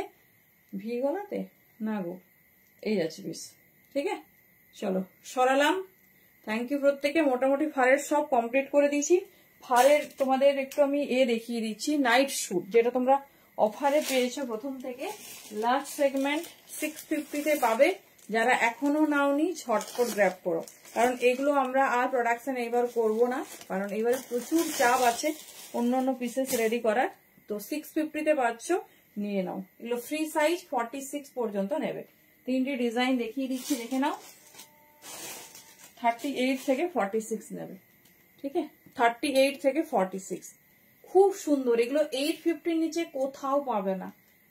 ভি গলাতে না গো, এই যাচ্ছে পিস। ঠিক আছে, চলো সরালাম। থ্যাংক ইউ প্রত্যেকে। মোটামুটি ফারের সব কমপ্লিট করে দিয়েছি। ফারের তোমাদের একটু আমি দেখিয়ে দিচ্ছি, নাইট স্যুট যেটা তোমরা অফারে পেয়েছো প্রথম থেকে লাস্ট সেগমেন্ট 650 তে পাবে। যারা এখনো নাওনি ঝটপট গ্র্যাব করো, কারণ এগুলো আমরা আর প্রোডাকশন এইবার করবো না, কারণ এবারে প্রচুর চাপ আছে অন্য পিসেস রেডি করার। তো 650 তে পাচ্ছ, নিয়ে নাও। এগুলো ফ্রি সাইজ 46 পর্যন্ত নেবে। তিনটি ডিজাইন দেখিয়ে দিচ্ছি, দেখে নাও। 38 থেকে 46 নেবে। ঠিক আছে, 38 থেকে 46 খুব সুন্দর। এগুলো 850 নিচে কোথাও পাবে না।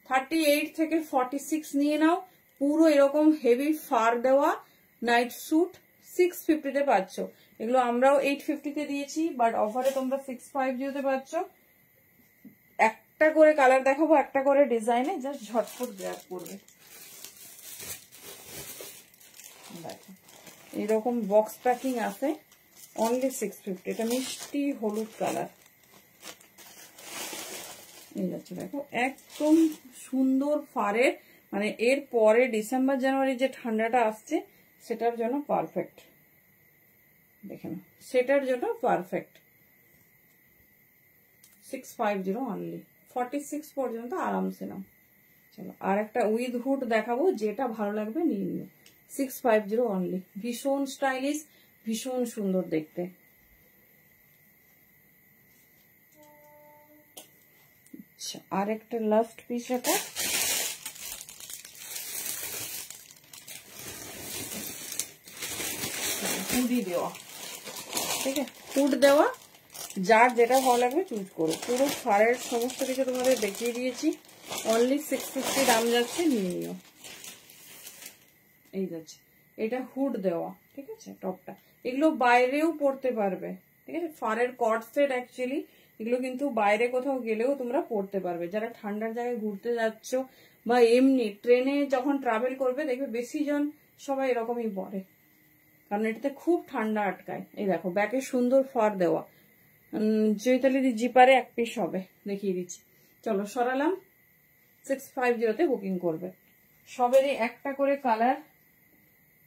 38 থেকে 46 নিয়ে নাও। পুরো এরকম হেভি ফার দেওয়া নাইট স্যুট 650 তে পাচ্ছ। এগুলো আমরাও 850 তে দিয়েছি, বাট অফারে তোমরা 650 তে পাচ্ছ। একটা করে কালার দেখাবো, একটা করে ডিজাইনে, জাস্ট ঝটপট গ্র্যাব করবে। দেখো এরকম বক্স প্যাকিং আছে, অনলি 650। এটা মিষ্টি হলুদ কালার, এই যাচ্ছে দেখো একদম সুন্দর ফারের, মানে এর পরে ডিসেম্বর জানুয়ারি যে ঠান্ডাটা আসছে সেটার জন্য পারফেক্ট। দেখে নাও সেটার জন্য পারফেক্ট। 650 অনলি, 46 পর্যন্ত আরামসে নাও। চলো আর একটা উইথ হুড দেখাবো, যেটা ভালো লাগবে নিয়ে নিও। 650 অনলি, ভীষণ স্টাইলিশ, ভীষণ সুন্দর দেখতে। আচ্ছা আর একটা লাস্ট পিস, এটা হুডি দেওয়া। ঠিক আছে, হুড দেওয়া, যার যেটা ভালো লাগবে চুজ করো। পুরো ফারের সমস্ত কিছু তোমাদের দেখিয়ে দিয়েছি। অনলি 650 দাম যাচ্ছে, নিয়ে নিও। এই যাচ্ছে, এটা হুড দেওয়া। ঠিক আছে, টপটা এগুলো বাইরেও পরতে পারবে। ঠিক আছে, ফারের কট সেট অ্যাকচুয়ালি এগুলো কিন্তু বাইরে কোথাও গেলেও তোমরা পরতে পারবে। যারা ঠান্ডার জায়গায় ঘুরতে যাচ্ছ বা এমনি ট্রেনে যখন ট্রাভেল করবে, দেখবে বেশি জন সবাই এরকমই পরে, কারণ এটাতে খুব ঠান্ডা আটকায়। এই দেখো ব্যাকে সুন্দর ফার দেওয়া, চৈতালি জিপারে এক পিস হবে, দেখিয়ে দিচ্ছি। চলো সরালাম। 650 তে বুকিং করবে। সবেরই একটা করে কালার,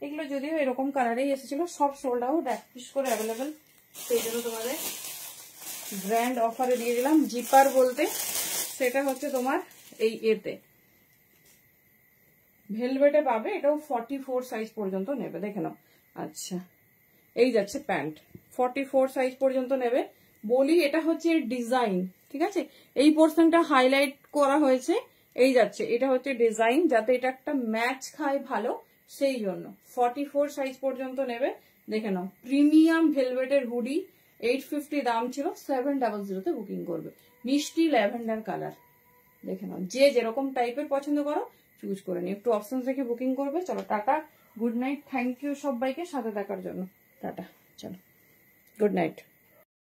এগুলো যদিও এরকম কালারেই এসেছিল, সব সোল্ড আউট, 1 পিস করে অ্যাভেলেবেল, সেই জন্য তোমাদের গ্র্যান্ড অফারে দিয়ে দিলাম। জিপার বলতে সেটা হচ্ছে তোমার এই এতে ভেলভেটে পাবে, এটাও 44 সাইজ পর্যন্ত নেবে, দেখে নাও। আচ্ছা, এই যাচ্ছে প্যান্ট, 44 সাইজ পর্যন্ত নেবে। বলি এটা হচ্ছে ডিজাইন, ঠিক আছে, এই পোর্শনটা হাইলাইট করা হয়েছে, এই যাচ্ছে, এটা হচ্ছে ডিজাইন, যাতে এটা একটা ম্যাচ খায় ভালো, সেই জন্য 44 সাইজ পর্যন্ত নেবে। দেখে নাও, প্রিমিয়াম ভেলভেটের হুডি, 850 দাম ছিল, 700 বুকিং করবে। মিষ্টি ল্যাভেন্ডার কালার, দেখে নাও, যে যেরকম টাইপের পছন্দ করো চুজ করে নিও, একটু অপশন রেখে বুকিং করবে। চলো tata, good night, thank you সবাইকে সাথে থাকার জন্য, টাটা, চলো গুড নাইট।